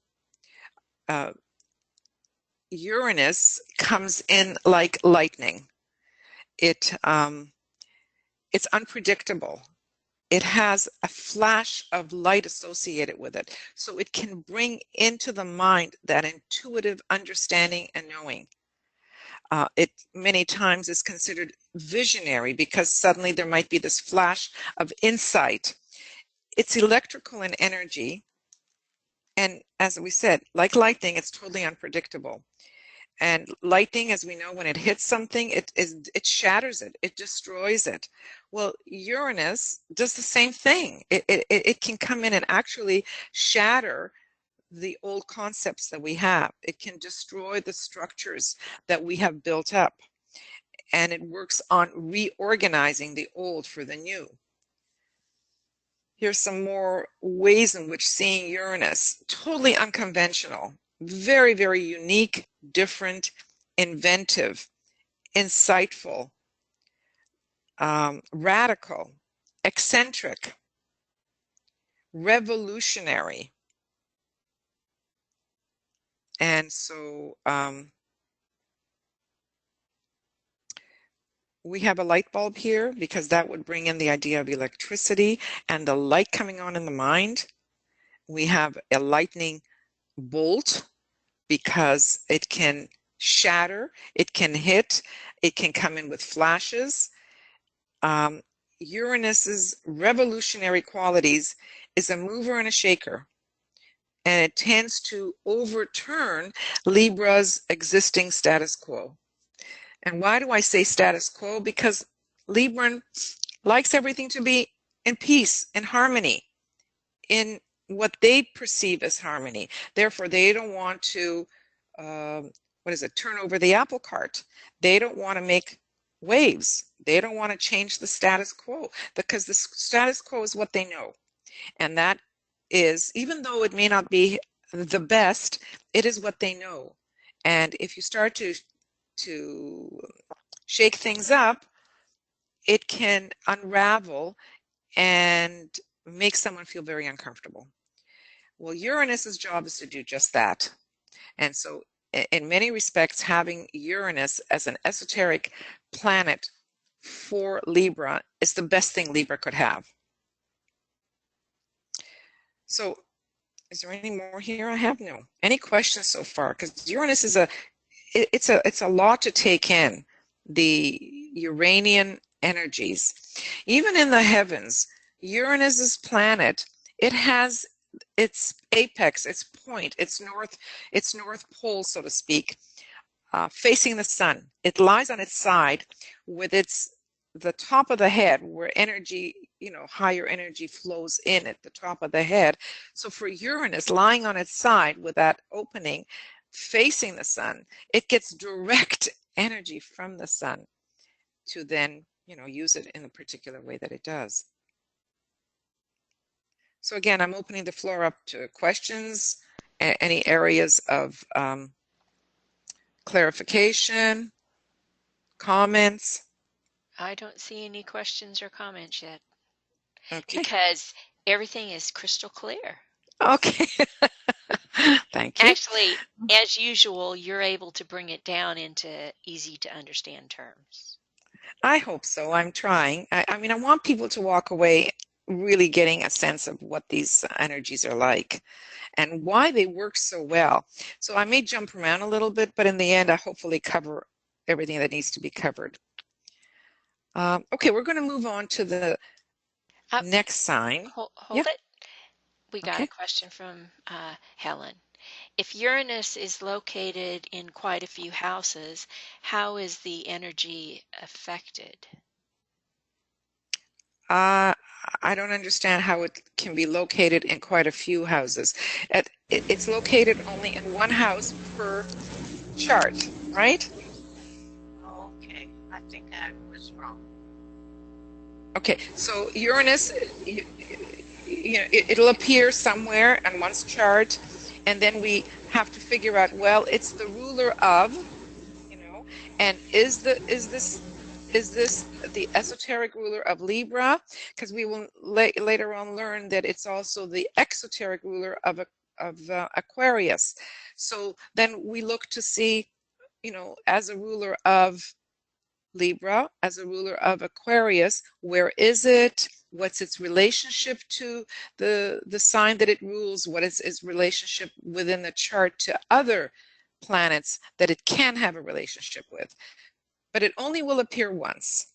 Uranus comes in like lightning. It's unpredictable. It has a flash of light associated with it. So it can bring into the mind that intuitive understanding and knowing. It many times is considered visionary, because suddenly there might be this flash of insight. It's electrical in energy. And as we said, like lightning, it's totally unpredictable. And lightning, as we know, when it hits something, it shatters it, it destroys it. Well, Uranus does the same thing. It can come in and actually shatter the old concepts that we have. It can destroy the structures that we have built up. And it works on reorganizing the old for the new. Here's some more ways in which seeing Uranus, totally unconventional, very, very unique, different, inventive, insightful, radical, eccentric, revolutionary. And so we have a light bulb here, because that would bring in the idea of electricity and the light coming on in the mind. We have a lightning bolt, because it can shatter, it can hit, it can come in with flashes. Uranus's revolutionary qualities is a mover and a shaker, and it tends to overturn Libra's existing status quo. And why do I say status quo? Because Libran likes everything to be in peace, in harmony, in what they perceive as harmony. Therefore, they don't want to, turn over the apple cart. They don't want to make waves. They don't want to change the status quo because the status quo is what they know. And that is, even though it may not be the best, it is what they know. And if you start to shake things up, it can unravel and make someone feel very uncomfortable. Well, Uranus's job is to do just that. And so in many respects, having Uranus as an esoteric planet for Libra is the best thing Libra could have. So is there any more here? I have no. Any questions so far? Because Uranus is it's a lot to take in, the Uranian energies. Even in the heavens, Uranus's planet, it has its apex, its point, its north pole, so to speak, facing the sun. It lies on its side with the top of the head where energy, higher energy flows in at the top of the head. So for Uranus lying on its side with that opening facing the sun, it gets direct energy from the sun to then, use it in a particular way that it does. So again, I'm opening the floor up to questions, any areas of clarification, comments. I don't see any questions or comments yet. Okay. Because everything is crystal clear. Okay. Thank you. Actually, as usual, you're able to bring it down into easy to understand terms. I hope so. I'm trying. I mean, I want people to walk away really getting a sense of what these energies are like and why they work so well. So I may jump around a little bit, but in the end, I hopefully cover everything that needs to be covered. Okay, we're going to move on to the next sign. Hold it. We got a question from Helen. If Uranus is located in quite a few houses, how is the energy affected? I don't understand how it can be located in quite a few houses. It's located only in one house per chart, right? Okay, I think I was wrong. Okay, so Uranus, it'll appear somewhere on one's chart, and then we have to figure out, well, it's the ruler of, and is this the esoteric ruler of Libra? Because we will later on learn that it's also the exoteric ruler of Aquarius. So then we look to see, as a ruler of Libra, as a ruler of Aquarius, where is it? What's its relationship to the sign that it rules? What is its relationship within the chart to other planets that it can have a relationship with? But it only will appear once.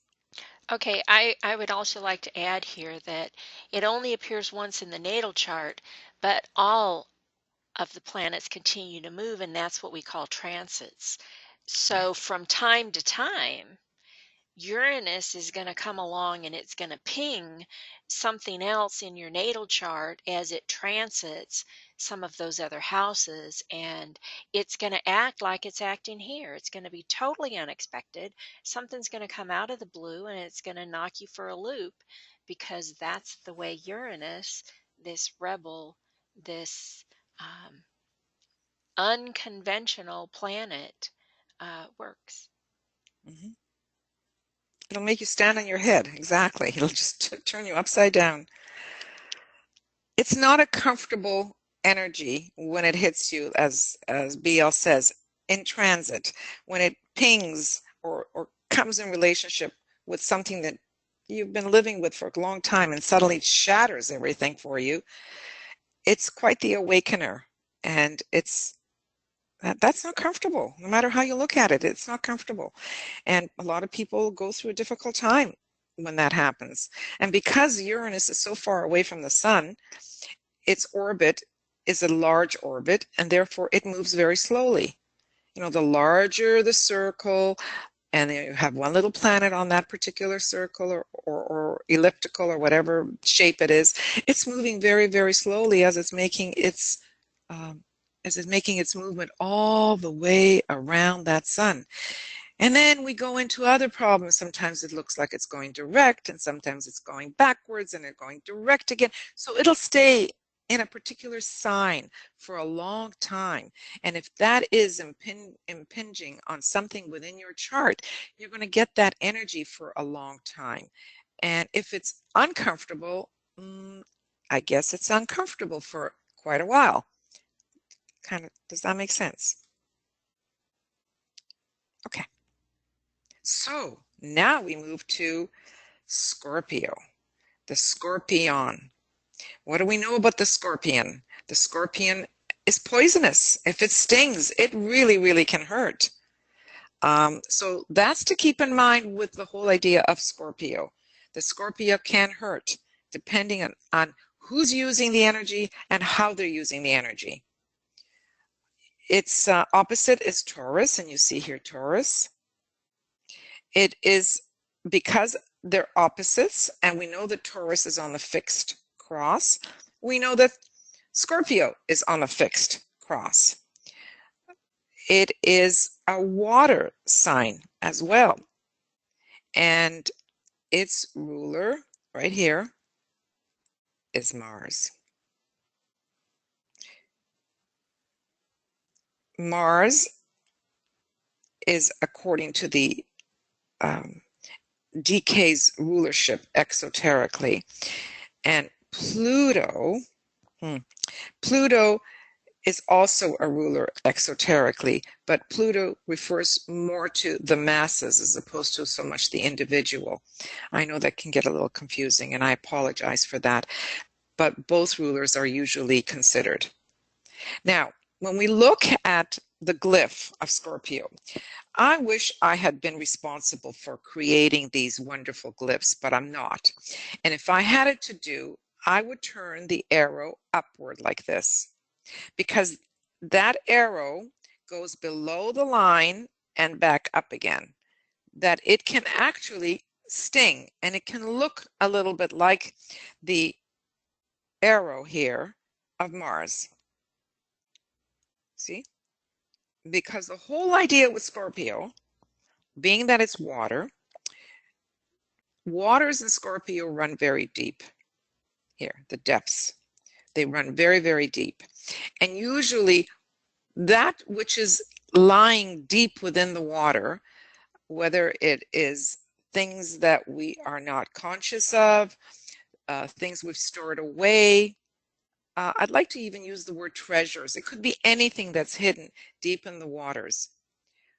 Okay, I would also like to add here that it only appears once in the natal chart, but all of the planets continue to move, and that's what we call transits. So from time to time, Uranus is going to come along and it's going to ping something else in your natal chart as it transits some of those other houses, and it's going to act like it's acting here. It's going to be totally unexpected. Something's going to come out of the blue and it's going to knock you for a loop, because that's the way Uranus, this rebel, this unconventional planet, works. Mm-hmm. It'll make you stand on your head. Exactly. It'll just turn you upside down. It's not a comfortable energy when it hits you, as BL says, in transit. When it pings or comes in relationship with something that you've been living with for a long time and suddenly shatters everything for you, it's quite the awakener. And that's not comfortable. No matter how you look at it, it's not comfortable. And a lot of people go through a difficult time when that happens. And because Uranus is so far away from the sun, its orbit is a large orbit, and therefore it moves very slowly. The larger the circle, and you have one little planet on that particular circle or elliptical or whatever shape it is, it's moving very, very slowly as it's making its movement all the way around that sun. And then we go into other problems. Sometimes it looks like it's going direct, and sometimes it's going backwards, and it's going direct again. So it'll stay in a particular sign for a long time. And if that is impinging on something within your chart, you're going to get that energy for a long time. And if it's uncomfortable, I guess it's uncomfortable for quite a while. Kind of, does that make sense? Okay. So now we move to Scorpio, the scorpion. What do we know about the scorpion? The scorpion is poisonous. If it stings, it really, really can hurt. So that's to keep in mind with the whole idea of Scorpio. The Scorpio can hurt depending on who's using the energy and how they're using the energy. Its opposite is Taurus, and you see here Taurus. It is because they're opposites, and we know that Taurus is on the fixed cross. We know that Scorpio is on a fixed cross. It is a water sign as well. And its ruler right here is Mars. Mars is, according to the DK's rulership exoterically, and Pluto is also a ruler exoterically, but Pluto refers more to the masses as opposed to so much the individual. I know that can get a little confusing, and I apologize for that, but both rulers are usually considered. Now, when we look at the glyph of Scorpio, I wish I had been responsible for creating these wonderful glyphs, but I'm not. And if I had it to do, I would turn the arrow upward like this, because that arrow goes below the line and back up again. That it can actually sting, and it can look a little bit like the arrow here of Mars. See? Because the whole idea with Scorpio, being that it's water, waters in Scorpio run very deep. Here, the depths. They run very, very deep. And usually that which is lying deep within the water, whether it is things that we are not conscious of, things we've stored away, I'd like to even use the word treasures. It could be anything that's hidden deep in the waters.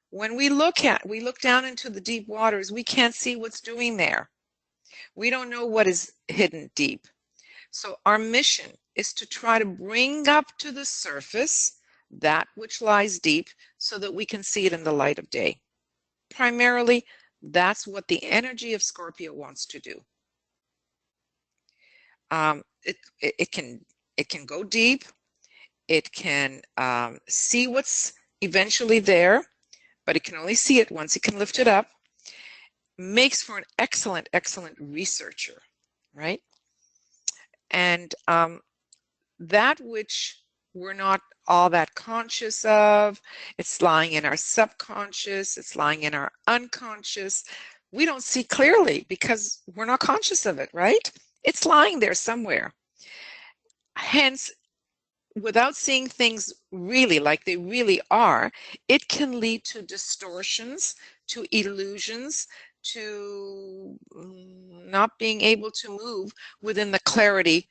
When we look down into the deep waters, we can't see what's doing there. We don't know what is hidden deep. So our mission is to try to bring up to the surface that which lies deep so that we can see it in the light of day. Primarily, that's what the energy of Scorpio wants to do. It can go deep. It can see what's eventually there, but it can only see it once it can lift it up. Makes for an excellent, excellent researcher, right? And that which we're not all that conscious of, it's lying in our subconscious, it's lying in our unconscious. We don't see clearly because we're not conscious of it, right? It's lying there somewhere. Hence, without seeing things really like they really are, it can lead to distortions, to illusions, to not being able to move within the clarity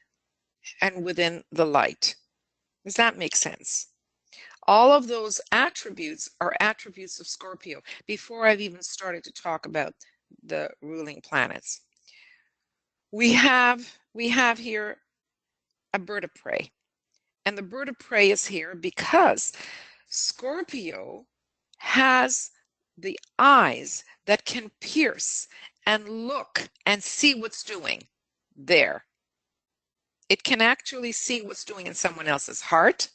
and within the light. Does that make sense? All of those attributes are attributes of Scorpio before I've even started to talk about the ruling planets. We have here a bird of prey. And the bird of prey is here because Scorpio has the eyes that can pierce and look and see what's doing there. It can actually see what's doing in someone else's heart,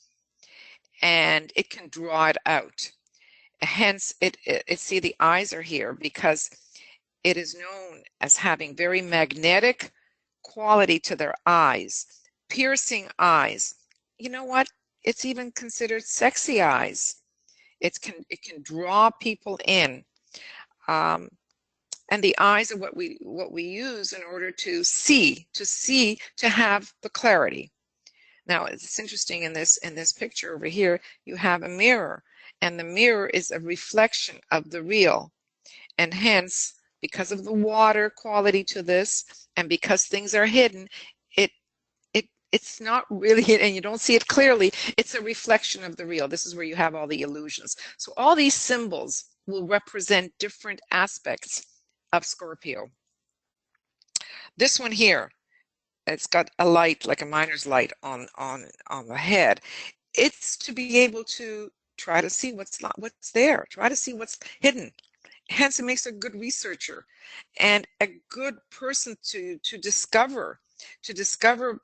and it can draw it out. Hence, see, the eyes are here because it is known as having very magnetic quality to their eyes, piercing eyes. You know what? It's even considered sexy eyes. It can draw people in. And the eyes are what we use in order to see, to have the clarity. Now, it's interesting in this picture over here, you have a mirror, and the mirror is a reflection of the real. And hence, because of the water quality to this, and because things are hidden, it's not really hidden, and you don't see it clearly. It's a reflection of the real. This is where you have all the illusions. So all these symbols will represent different aspects of Scorpio. This one here, it's got a light, like a miner's light on the head. It's to be able to try to see what's there, try to see what's hidden. Hence, it makes a good researcher and a good person to discover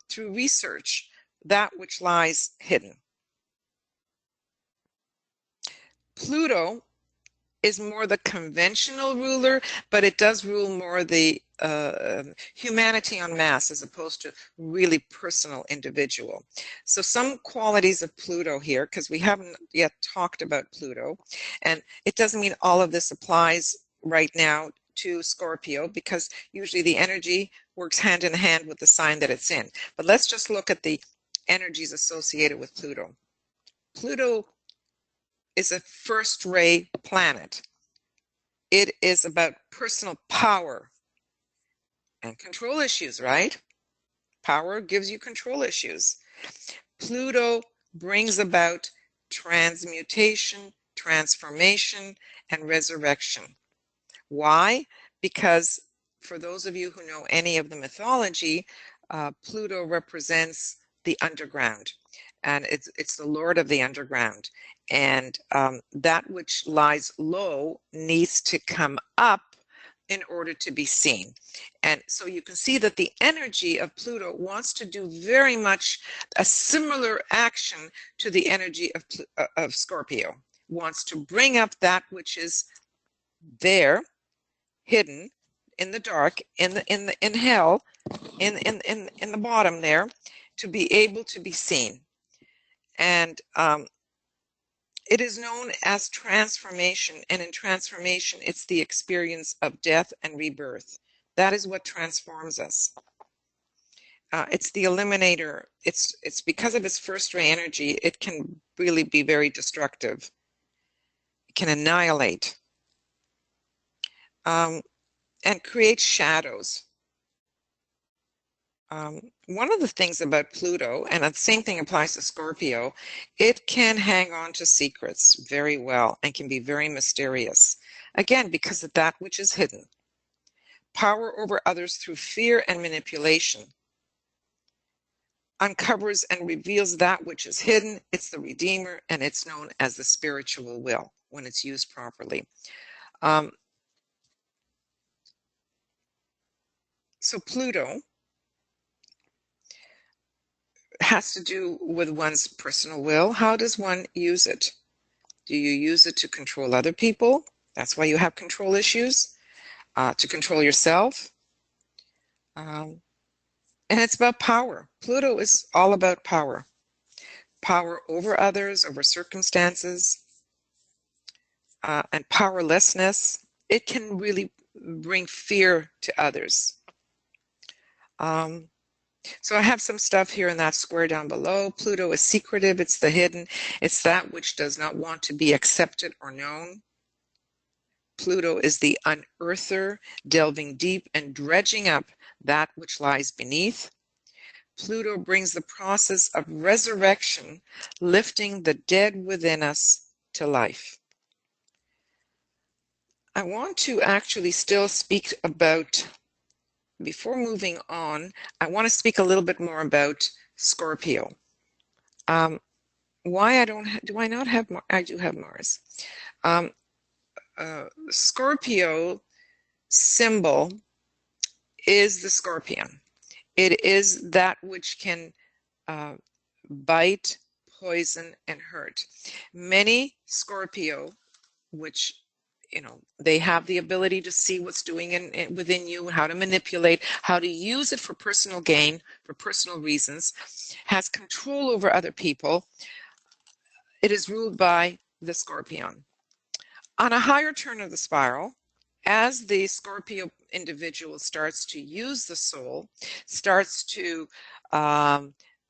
through research that which lies hidden. Pluto is more the conventional ruler, but it does rule more the humanity en masse as opposed to really personal individual. So some qualities of Pluto here, because we haven't yet talked about Pluto, and it doesn't mean all of this applies right now to Scorpio, because usually the energy works hand in hand with the sign that it's in. But let's just look at the energies associated with Pluto. Pluto is a first-ray planet. It is about personal power and control issues, right? Power gives you control issues. Pluto brings about transmutation, transformation, and resurrection. Why? Because for those of you who know any of the mythology, Pluto represents the underground, and it's the lord of the underground. And that which lies low needs to come up in order to be seen. And so you can see that the energy of Pluto wants to do very much a similar action to the energy of Scorpio. Wants to bring up that which is there, hidden in the dark, in hell, in the bottom there, to be able to be seen. And it is known as transformation, and in transformation, it's the experience of death and rebirth. That is what transforms us. It's the eliminator. It's because of its first-ray energy, it can really be very destructive. It can annihilate and create shadows. One of the things about Pluto, and the same thing applies to Scorpio, it can hang on to secrets very well and can be very mysterious. Again, because of that which is hidden. Power over others through fear and manipulation. Uncovers and reveals that which is hidden. It's the Redeemer, and it's known as the spiritual will when it's used properly. So Pluto has to do with one's personal will. How does one use it? Do you use it to control other people? That's why you have control issues. To control yourself. And it's about power. Pluto is all about power. Power over others, over circumstances, and powerlessness. It can really bring fear to others. So I have some stuff here in that square down below. Pluto is secretive. It's the hidden. It's that which does not want to be accepted or known. Pluto is the unearther, delving deep and dredging up that which lies beneath. Pluto brings the process of resurrection, lifting the dead within us to life. I want to actually still speak about, before moving on, I want to speak a little bit more about Scorpio. Why do I not have Mars? I do have Mars. Scorpio symbol is the scorpion. It is that which can bite, poison, and hurt. Many Scorpio, which they have the ability to see what's doing within you, how to manipulate, how to use it for personal gain, for personal reasons, has control over other people. It is ruled by the scorpion. On a higher turn of the spiral, as the Scorpio individual starts to use the soul, starts to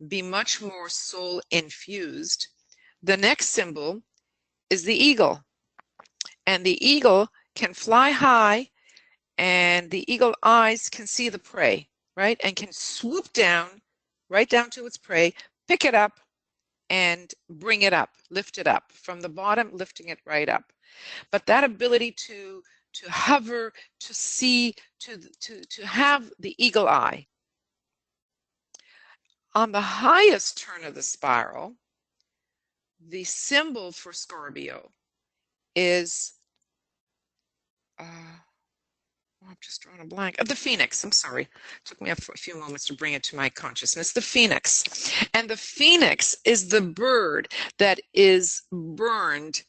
be much more soul infused, the next symbol is the eagle. And the eagle can fly high, and the eagle eyes can see the prey, right? And can swoop down, right down to its prey, pick it up, and bring it up, lift it up from the bottom, lifting it right up. But that ability to hover, to see, to have the eagle eye. On the highest turn of the spiral, the symbol for Scorpio is I'm just drawing a blank. The phoenix. I'm sorry. It took me a few moments to bring it to my consciousness. The phoenix. And the phoenix is the bird that is burned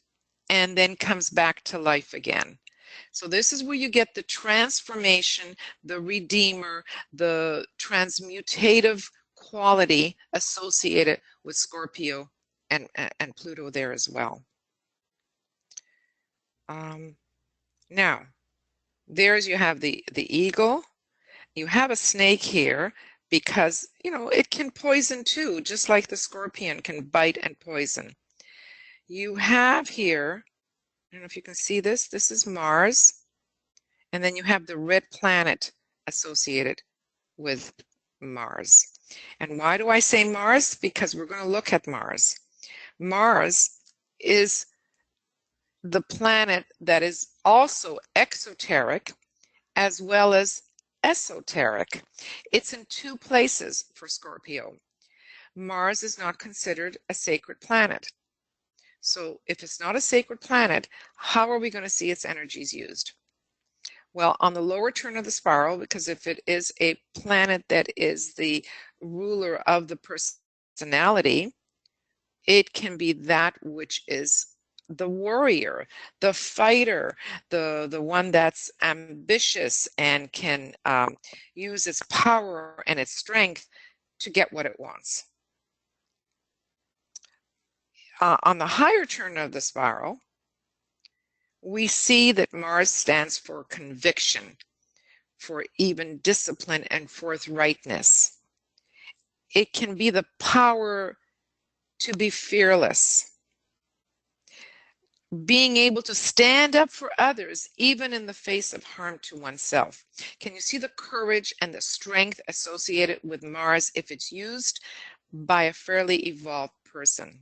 and then comes back to life again. So this is where you get the transformation, the redeemer, the transmutative quality associated with Scorpio and Pluto there as well. Now, there's you have the eagle. You have a snake here because, you know, it can poison too, just like the scorpion can bite and poison. You have here, I don't know if you can see this, this is Mars. And then you have the red planet associated with Mars. And why do I say Mars? Because we're going to look at Mars. Mars is the planet that is also exoteric as well as esoteric. It's in two places for Scorpio. Mars is not considered a sacred planet. So if it's not a sacred planet, how are we going to see its energies used? Well, on the lower turn of the spiral, because if it is a planet that is the ruler of the personality, it can be that which is the warrior, the fighter, the one that's ambitious and can use its power and its strength to get what it wants. On the higher turn of the spiral, we see that Mars stands for conviction, for even discipline and forthrightness. It can be the power to be fearless, being able to stand up for others, even in the face of harm to oneself. Can you see the courage and the strength associated with Mars if it's used by a fairly evolved person?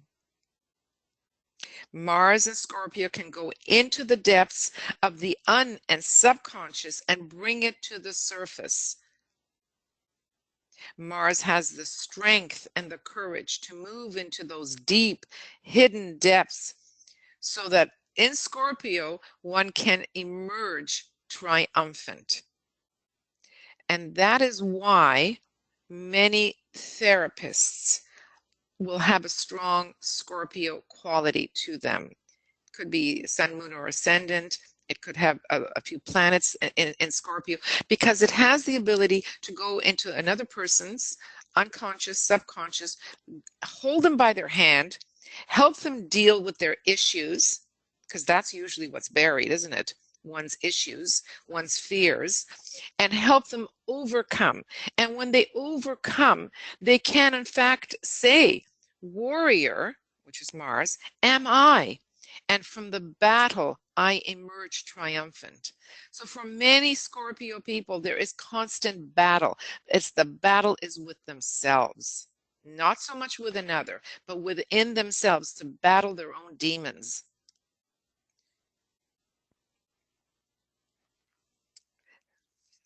Mars and Scorpio can go into the depths of the and subconscious and bring it to the surface. Mars has the strength and the courage to move into those deep, hidden depths so that in Scorpio, one can emerge triumphant. And that is why many therapists will have a strong Scorpio quality to them. It could be sun, moon, or ascendant. It could have a few planets in Scorpio because it has the ability to go into another person's unconscious, subconscious, hold them by their hand, help them deal with their issues, because that's usually what's buried, isn't it? One's issues, one's fears, and help them overcome. And when they overcome, they can in fact say, warrior, which is Mars, am I? And from the battle, I emerge triumphant. So for many Scorpio people, there is constant battle. The battle is with themselves, not so much with another, but within themselves to battle their own demons.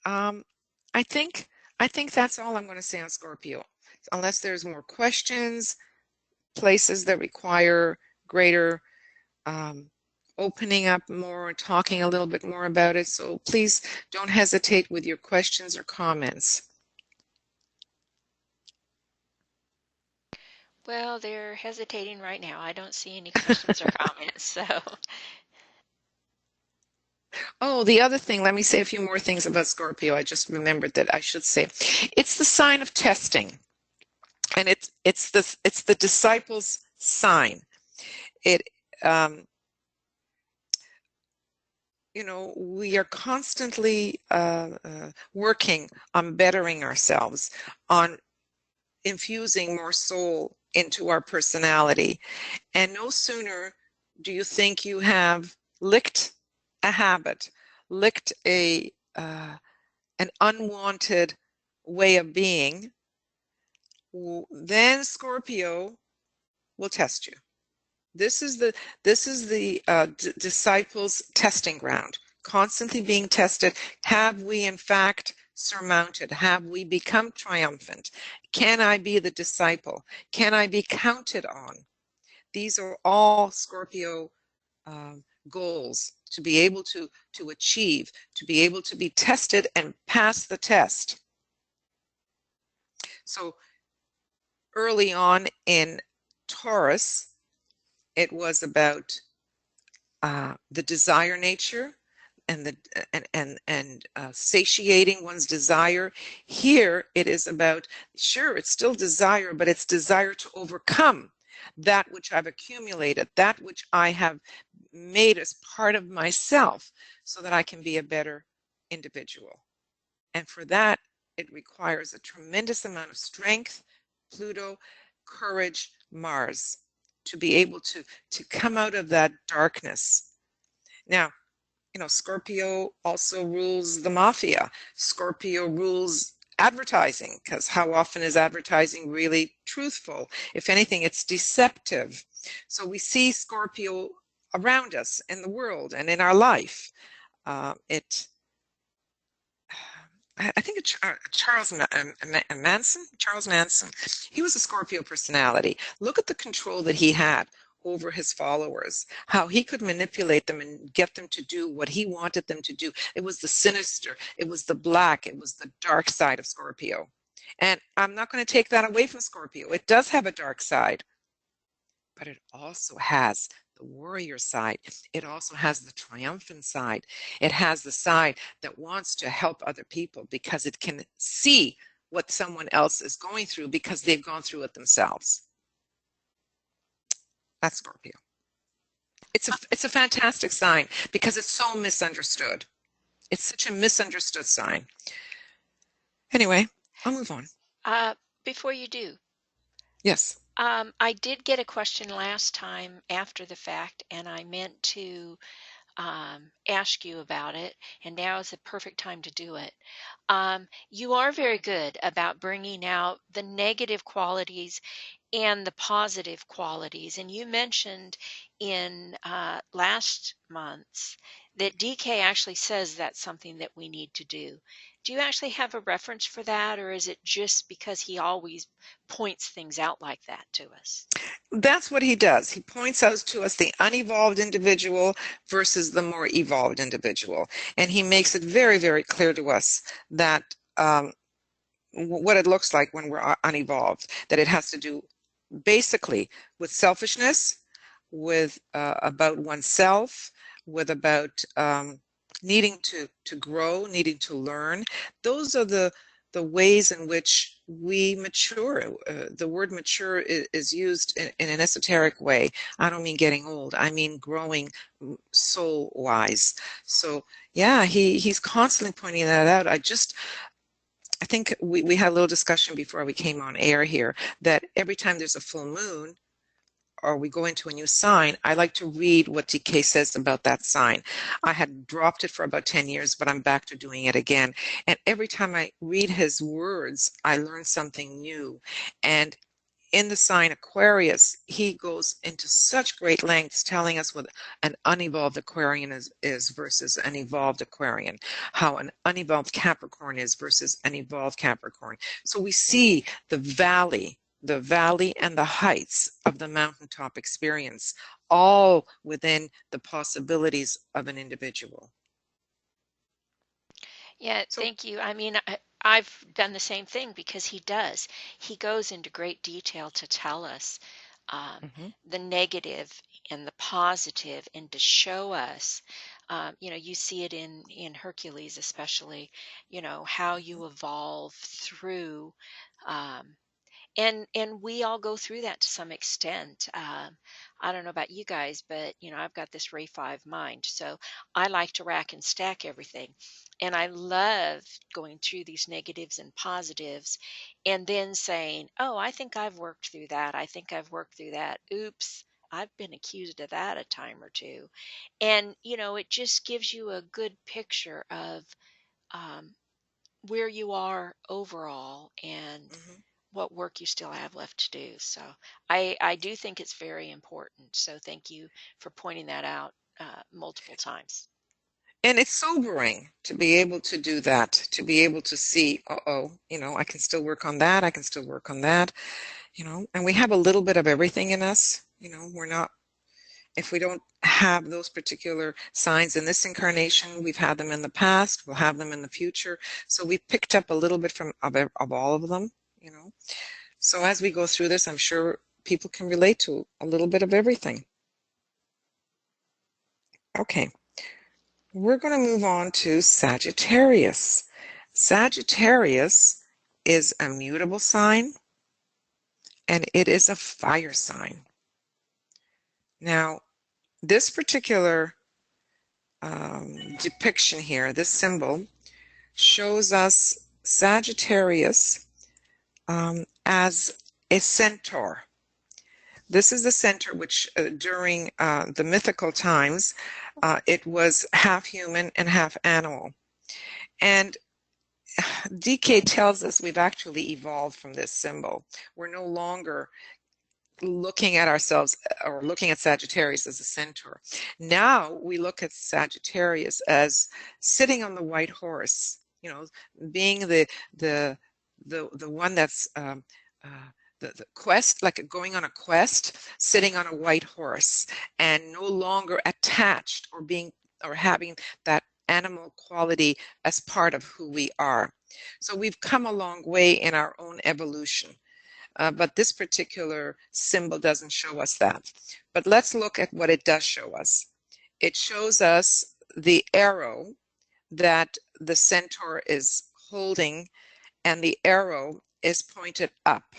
I think that's all I'm going to say on Scorpio, unless there's more questions, places that require greater opening up more, talking a little bit more about it. So please don't hesitate with your questions or comments. Well, they're hesitating right now. I don't see any questions or comments, so. Oh, the other thing, let me say a few more things about Scorpio. I just remembered that I should say. It's the sign of testing. And it's the disciple's sign. we are constantly working on bettering ourselves, on infusing more soul into our personality. And no sooner do you think you have licked a habit, licked an unwanted way of being, then Scorpio will test you. This is the disciples' testing ground, constantly being tested. Have we in fact surmounted? Have we become triumphant? Can I be the disciple? Can I be counted on? These are all Scorpio goals to be able to achieve, to be able to be tested and pass the test. So early on in Taurus, it was about the desire nature and satiating one's desire. Here it is about, sure, it's still desire, but it's desire to overcome that which I've accumulated, that which I have made as part of myself, so that I can be a better individual. And for that, it requires a tremendous amount of strength, Pluto, courage, Mars, to be able to come out of that darkness. Now, Scorpio also rules the mafia. Scorpio rules advertising, because how often is advertising really truthful? If anything, it's deceptive. So we see Scorpio around us in the world and in our life. I think it's Charles Manson, he was a Scorpio personality. Look at the control that he had over his followers, how he could manipulate them and get them to do what he wanted them to do. It was the sinister, it was the black, it was the dark side of Scorpio. And I'm not going to take that away from Scorpio. It does have a dark side, but it also has the warrior side. It also has the triumphant side. It has the side that wants to help other people because it can see what someone else is going through because they've gone through it themselves. That's Scorpio. It's a fantastic sign because it's so misunderstood. It's such a misunderstood sign. Anyway, I'll move on. Before you do, Yes. I did get a question last time after the fact, and I meant to ask you about it, and now is the perfect time to do it. You are very good about bringing out the negative qualities and the positive qualities. And you mentioned in last month's that DK actually says that's something that we need to do. Do you actually have a reference for that, or is it just because he always points things out like that to us? That's what he does. He points out to us the unevolved individual versus the more evolved individual. And he makes it very, very clear to us that what it looks like when we're unevolved, that it has to do basically with selfishness, with about oneself, with about needing to grow, needing to learn. Those are the ways in which we mature. The word mature is used in an esoteric way. I don't mean getting old. I mean growing soul-wise. So yeah, he's constantly pointing that out. I think we had a little discussion before we came on air here that every time there's a full moon or we go into a new sign, I like to read what DK says about that sign. I had dropped it for about 10 years, but I'm back to doing it again. And every time I read his words, I learn something new. And in the sign Aquarius, he goes into such great lengths telling us what an unevolved Aquarian is versus an evolved Aquarian, how an unevolved Capricorn is versus an evolved Capricorn. So we see the valley and the heights of the mountaintop experience, all within the possibilities of an individual. Yeah, So, thank you. I mean, I've done the same thing because he does. He goes into great detail to tell us the negative and the positive, and to show us, you see it in Hercules, especially, how you evolve through. Um, and we all go through that to some extent. I don't know about you guys, but I've got this Ray 5 mind. So I like to rack and stack everything. And I love going through these negatives and positives and then saying, oh, I think I've worked through that. I think I've worked through that. Oops, I've been accused of that a time or two. And, it just gives you a good picture of um, where you are overall and Mhm. what work you still have left to do. So I do think it's very important. So thank you for pointing that out multiple times. And it's sobering to be able to do that, to be able to see, I can still work on that. I can still work on that, and we have a little bit of everything in us. We're not, if we don't have those particular signs in this incarnation, we've had them in the past, we'll have them in the future. So we've picked up a little bit of all of them. So as we go through this, I'm sure people can relate to a little bit of everything. Okay. We're going to move on to Sagittarius. Sagittarius is a mutable sign, and it is a fire sign. Now, this particular depiction here, this symbol, shows us Sagittarius as a centaur. This is the centaur which during the mythical times, it was half human and half animal. And DK tells us we've actually evolved from this symbol. We're no longer looking at ourselves or looking at Sagittarius as a centaur. Now we look at Sagittarius as sitting on the white horse, being the one that's the quest, like going on a quest, sitting on a white horse, and no longer attached or having that animal quality as part of who we are. So we've come a long way in our own evolution. But this particular symbol doesn't show us that. But let's look at what it does show us. It shows us the arrow that the centaur is holding, and the arrow is pointed up.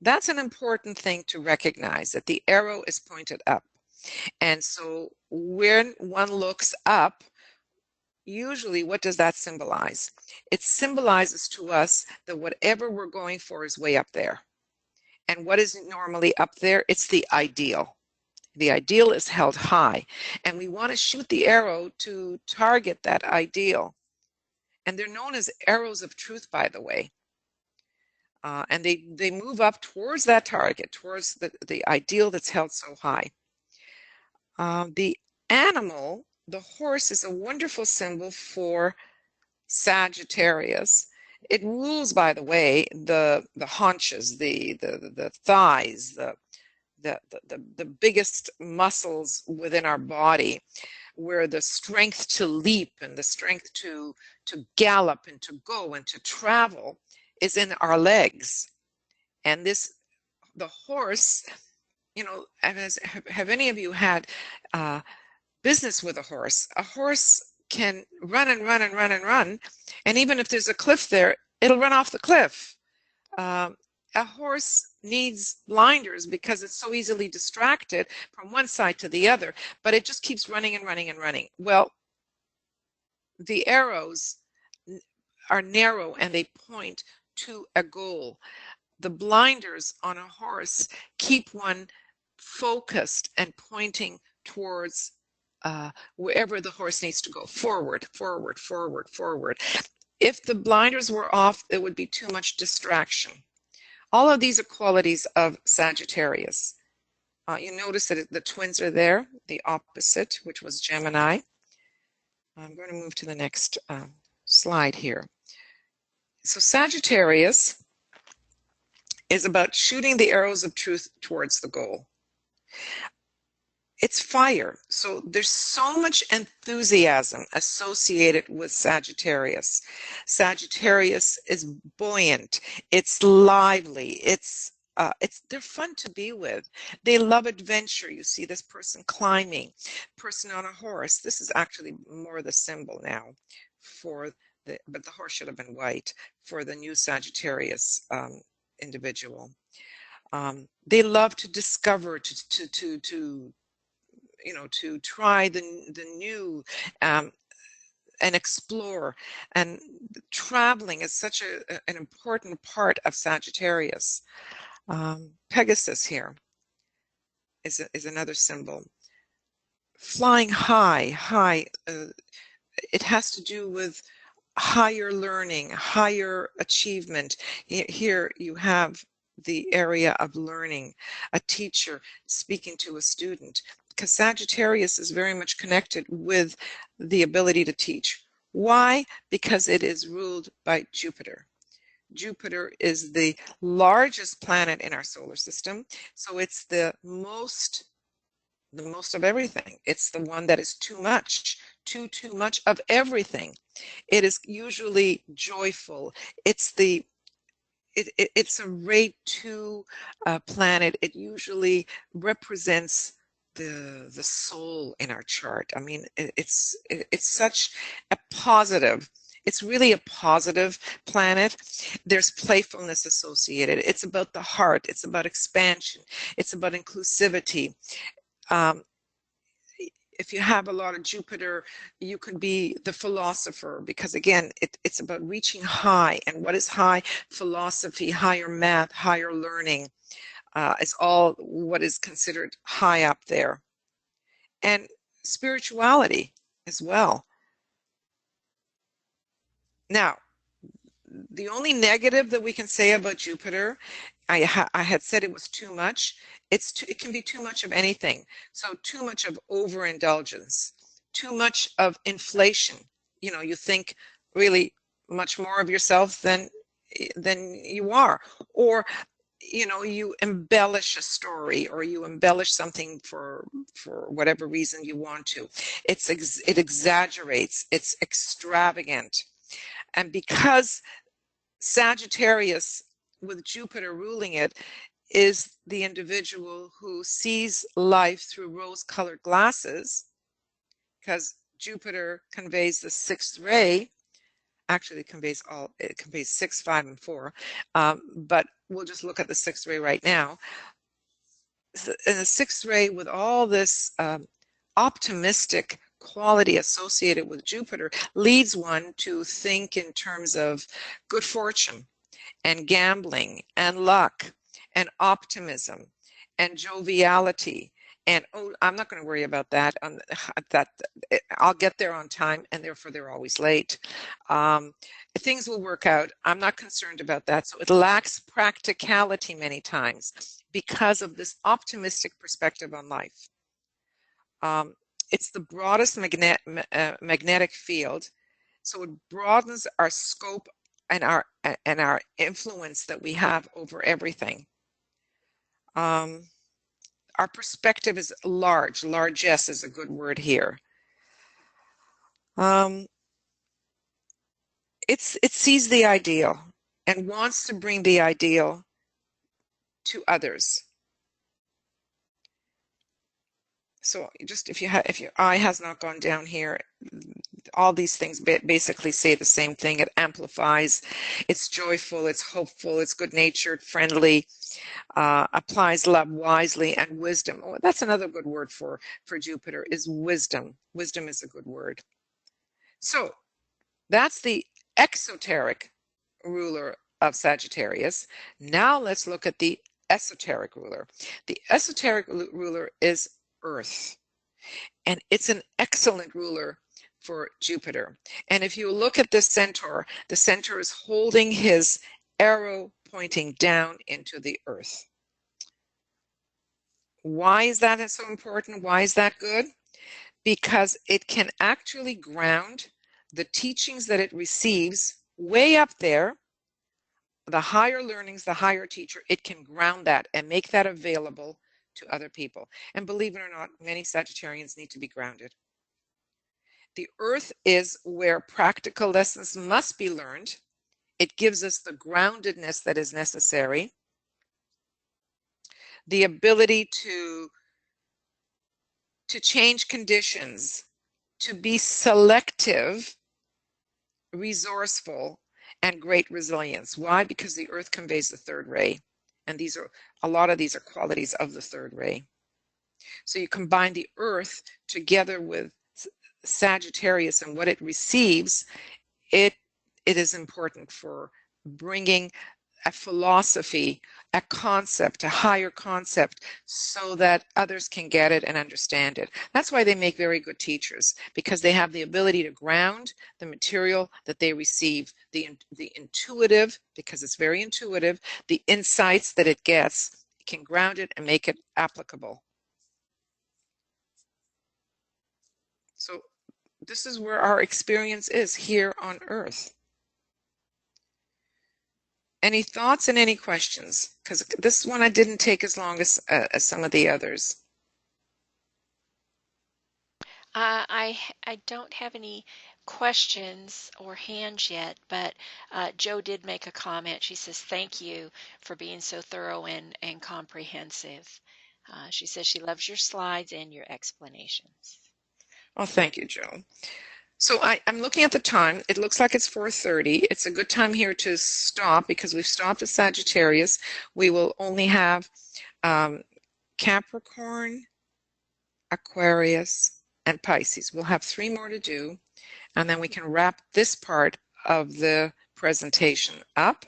That's an important thing to recognize, that the arrow is pointed up. And so when one looks up, usually what does that symbolize? It symbolizes to us that whatever we're going for is way up there. And what is normally up there? It's the ideal. The ideal is held high, and we want to shoot the arrow to target that ideal. And they're known as arrows of truth, by the way. And they move up towards that target, towards the ideal that's held so high. The animal, the horse, is a wonderful symbol for Sagittarius. It rules, by the way, the haunches, the thighs, the biggest muscles within our body, where the strength to leap and the strength to gallop and to go and to travel is in our legs. And the horse, have any of you had business with a horse? A horse can run and run and run and run, and even if there's a cliff there, it'll run off the cliff. A horse needs blinders because it's so easily distracted from one side to the other, but it just keeps running and running and running. Well, the arrows are narrow and they point to a goal. The blinders on a horse keep one focused and pointing towards wherever the horse needs to go, forward, forward, forward, forward. If the blinders were off, it would be too much distraction. All of these are qualities of Sagittarius. You notice that the twins are there, the opposite, which was Gemini. I'm going to move to the next slide here. So Sagittarius is about shooting the arrows of truth towards the goal. It's fire. So there's so much enthusiasm associated with Sagittarius. Sagittarius is buoyant. It's lively. They're fun to be with. They love adventure. You see this person climbing, person on a horse. This is actually more the symbol now but the horse should have been white for the new Sagittarius individual. They love to discover, to try the new, and explore. And traveling is such an important part of Sagittarius. Pegasus here is another symbol. Flying high. It has to do with higher learning, higher achievement. Here you have the area of learning, a teacher speaking to a student, because Sagittarius is very much connected with the ability to teach. Why? Because it is ruled by Jupiter. Jupiter is the largest planet in our solar system, so it's the most of everything. It's the one that is too much of everything. It is usually joyful. It's a rate 2 planet. It usually represents the soul in our chart. I mean, it's such a positive. It's really a positive planet. There's playfulness associated. It's about the heart. It's about expansion. It's about inclusivity. If you have a lot of Jupiter, you could be the philosopher, because again, it's about reaching high. And what is high? Philosophy, higher math, higher learning. It's all what is considered high up there. And spirituality as well. Now, the only negative that we can say about Jupiter, I had said it was too much. It can be too much of anything. So too much of overindulgence, too much of inflation. You think really much more of yourself than you are, or you embellish a story, or you embellish something for whatever reason you want to. It exaggerates. It's extravagant. And because Sagittarius, with Jupiter ruling it, is the individual who sees life through rose-colored glasses, because Jupiter conveys the sixth ray. Actually, it conveys 6, 5, and 4. But we'll just look at the sixth ray right now. And the sixth ray, with all this optimistic quality associated with Jupiter, leads one to think in terms of good fortune and gambling and luck and optimism and joviality. And I'm not going to worry about that. I'll get there on time, and therefore they're always late. Things will work out. I'm not concerned about that. So it lacks practicality many times because of this optimistic perspective on life. It's the broadest magnetic field, so it broadens our scope and our influence that we have over everything. Our perspective is large. Largesse is a good word here. It sees the ideal and wants to bring the ideal to others. So just if your eye has not gone down here, all these things basically say the same thing. It amplifies. It's joyful. It's hopeful. It's good-natured, friendly. Applies love wisely, and wisdom. Oh, that's another good word for Jupiter, is wisdom. Wisdom is a good word. So that's the exoteric ruler of Sagittarius. Now let's look at the esoteric ruler. The esoteric ruler is Earth, and it's an excellent ruler for Jupiter. And if you look at this centaur, the centaur is holding his arrow pointing down into the earth. Why is that so important? Why is that good? Because it can actually ground the teachings that it receives way up there, the higher learnings, the higher teacher. It can ground that and make that available to other people. And believe it or not, many Sagittarians need to be grounded. The earth is where practical lessons must be learned. It gives us the groundedness that is necessary, the ability to change conditions, to be selective, resourceful, and great resilience. Why? Because the earth conveys the third ray. And a lot of these are qualities of the third ray. So you combine the earth together with Sagittarius and what it receives, it is important for bringing a philosophy, a concept, a higher concept, so that others can get it and understand it. That's why they make very good teachers, because they have the ability to ground the material that they receive, the intuitive, because it's very intuitive, the insights that it gets, it can ground it and make it applicable. So this is where our experience is here on Earth. Any thoughts and any questions? Because this one I didn't take as long as some of the others. I don't have any questions or hands yet, but Joe did make a comment. She says, "Thank you for being so thorough and comprehensive." She says she loves your slides and your explanations. Oh, thank you, Joe. So I'm looking at the time. It looks like it's 4:30. It's a good time here to stop because we've stopped at Sagittarius. We will only have Capricorn, Aquarius, and Pisces. We'll have 3 more to do, and then we can wrap this part of the presentation up,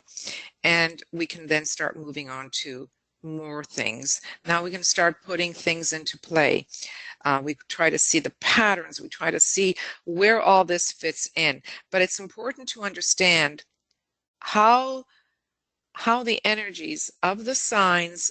and we can then start moving on to more things. Now we can start putting things into play. We try to see the patterns. We try to see where all this fits in. But it's important to understand how the energies of the signs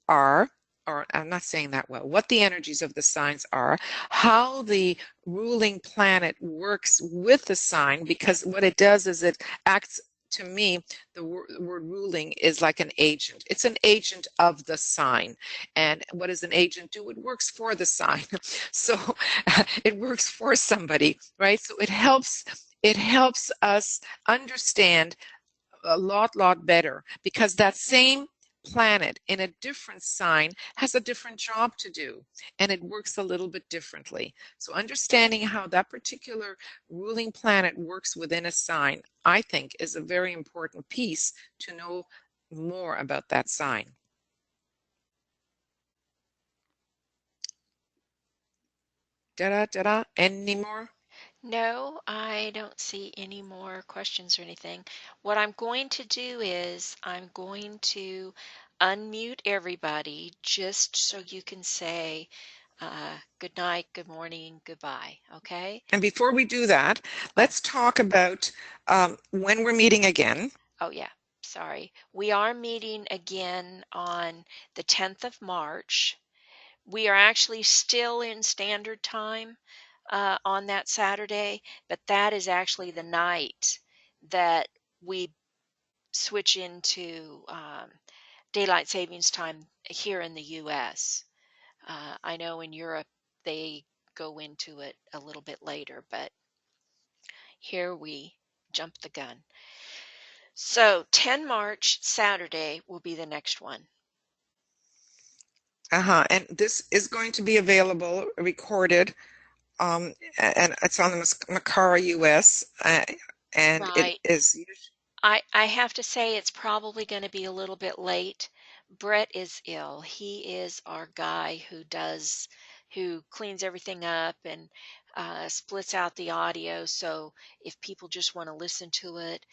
are, or I'm not saying that well, what the energies of the signs are, how the ruling planet works with the sign, because what it does is it acts, to me, the word ruling is like an agent. It's an agent of the sign. And what does an agent do? It works for the sign. So it works for somebody, right? So it helps us understand a lot better, because that same planet in a different sign has a different job to do, and it works a little bit differently. So understanding how that particular ruling planet works within a sign, I think, is a very important piece to know more about that sign. Any more? No, I don't see any more questions or anything. What I'm going to do is I'm going to unmute everybody just so you can say good night, good morning, goodbye. Okay? And before we do that, let's talk about when we're meeting again. Oh, yeah. Sorry. We are meeting again on the 10th of March. We are actually still in standard time on that Saturday, but that is actually the night that we switch into daylight savings time here in the U.S. I know in Europe they go into it a little bit later, but here we jump the gun. So 10 March, Saturday, will be the next one. And this is going to be available, recorded, and it's on the Makara US, and Right. it is. I have to say it's probably going to be a little bit late. Brett is ill. He is our guy who cleans everything up and splits out the audio. So if people just want to listen to it,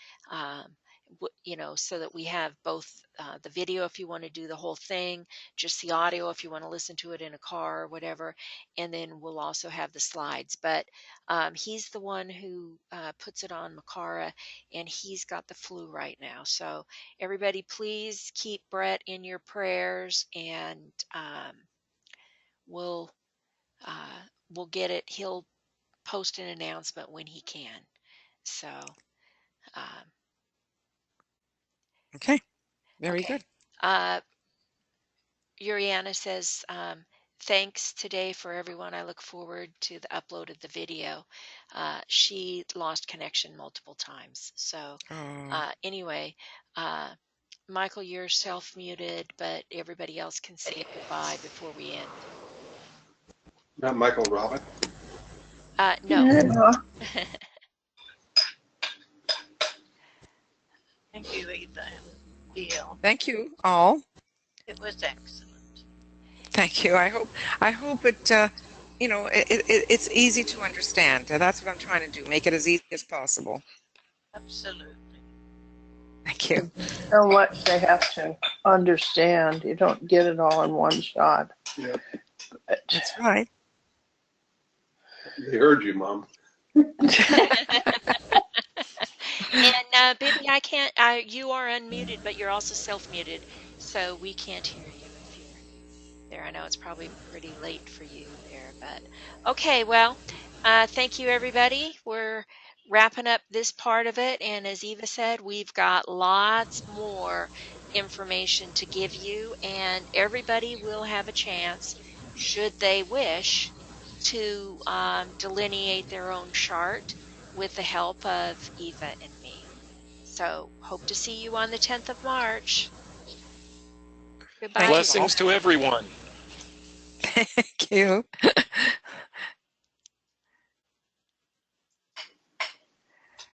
so that we have both the video if you want to do the whole thing, just the audio if you want to listen to it in a car or whatever, and then we'll also have the slides. But he's the one who puts it on Makara, and he's got the flu right now. So everybody, please keep Brett in your prayers, and we'll get it. He'll post an announcement when he can. So. Okay, very Okay. good. Uriana says, thanks today for everyone. I look forward to the upload of the video. She lost connection multiple times. So anyway, Michael, you're self-muted, but everybody else can say goodbye before we end. Not Michael Robin? No. Thank you, Ethan. Deal. Thank you all. It was excellent. Thank you. I hope it, it's easy to understand. That's what I'm trying to do. Make it as easy as possible. Absolutely. Thank you. So much they have to understand. You don't get it all in one shot. Yeah, That's right. they heard you, Mom. And Bibby, I can't. You are unmuted, but you're also self-muted, so we can't hear you if you're there. I know it's probably pretty late for you there, but okay. Well, thank you, everybody. We're wrapping up this part of it, and as Eva said, we've got lots more information to give you, and everybody will have a chance, should they wish, to delineate their own chart with the help of Eva and me. So hope to see you on the 10th of March. Goodbye. Thank you all. Blessings to everyone. Thank you.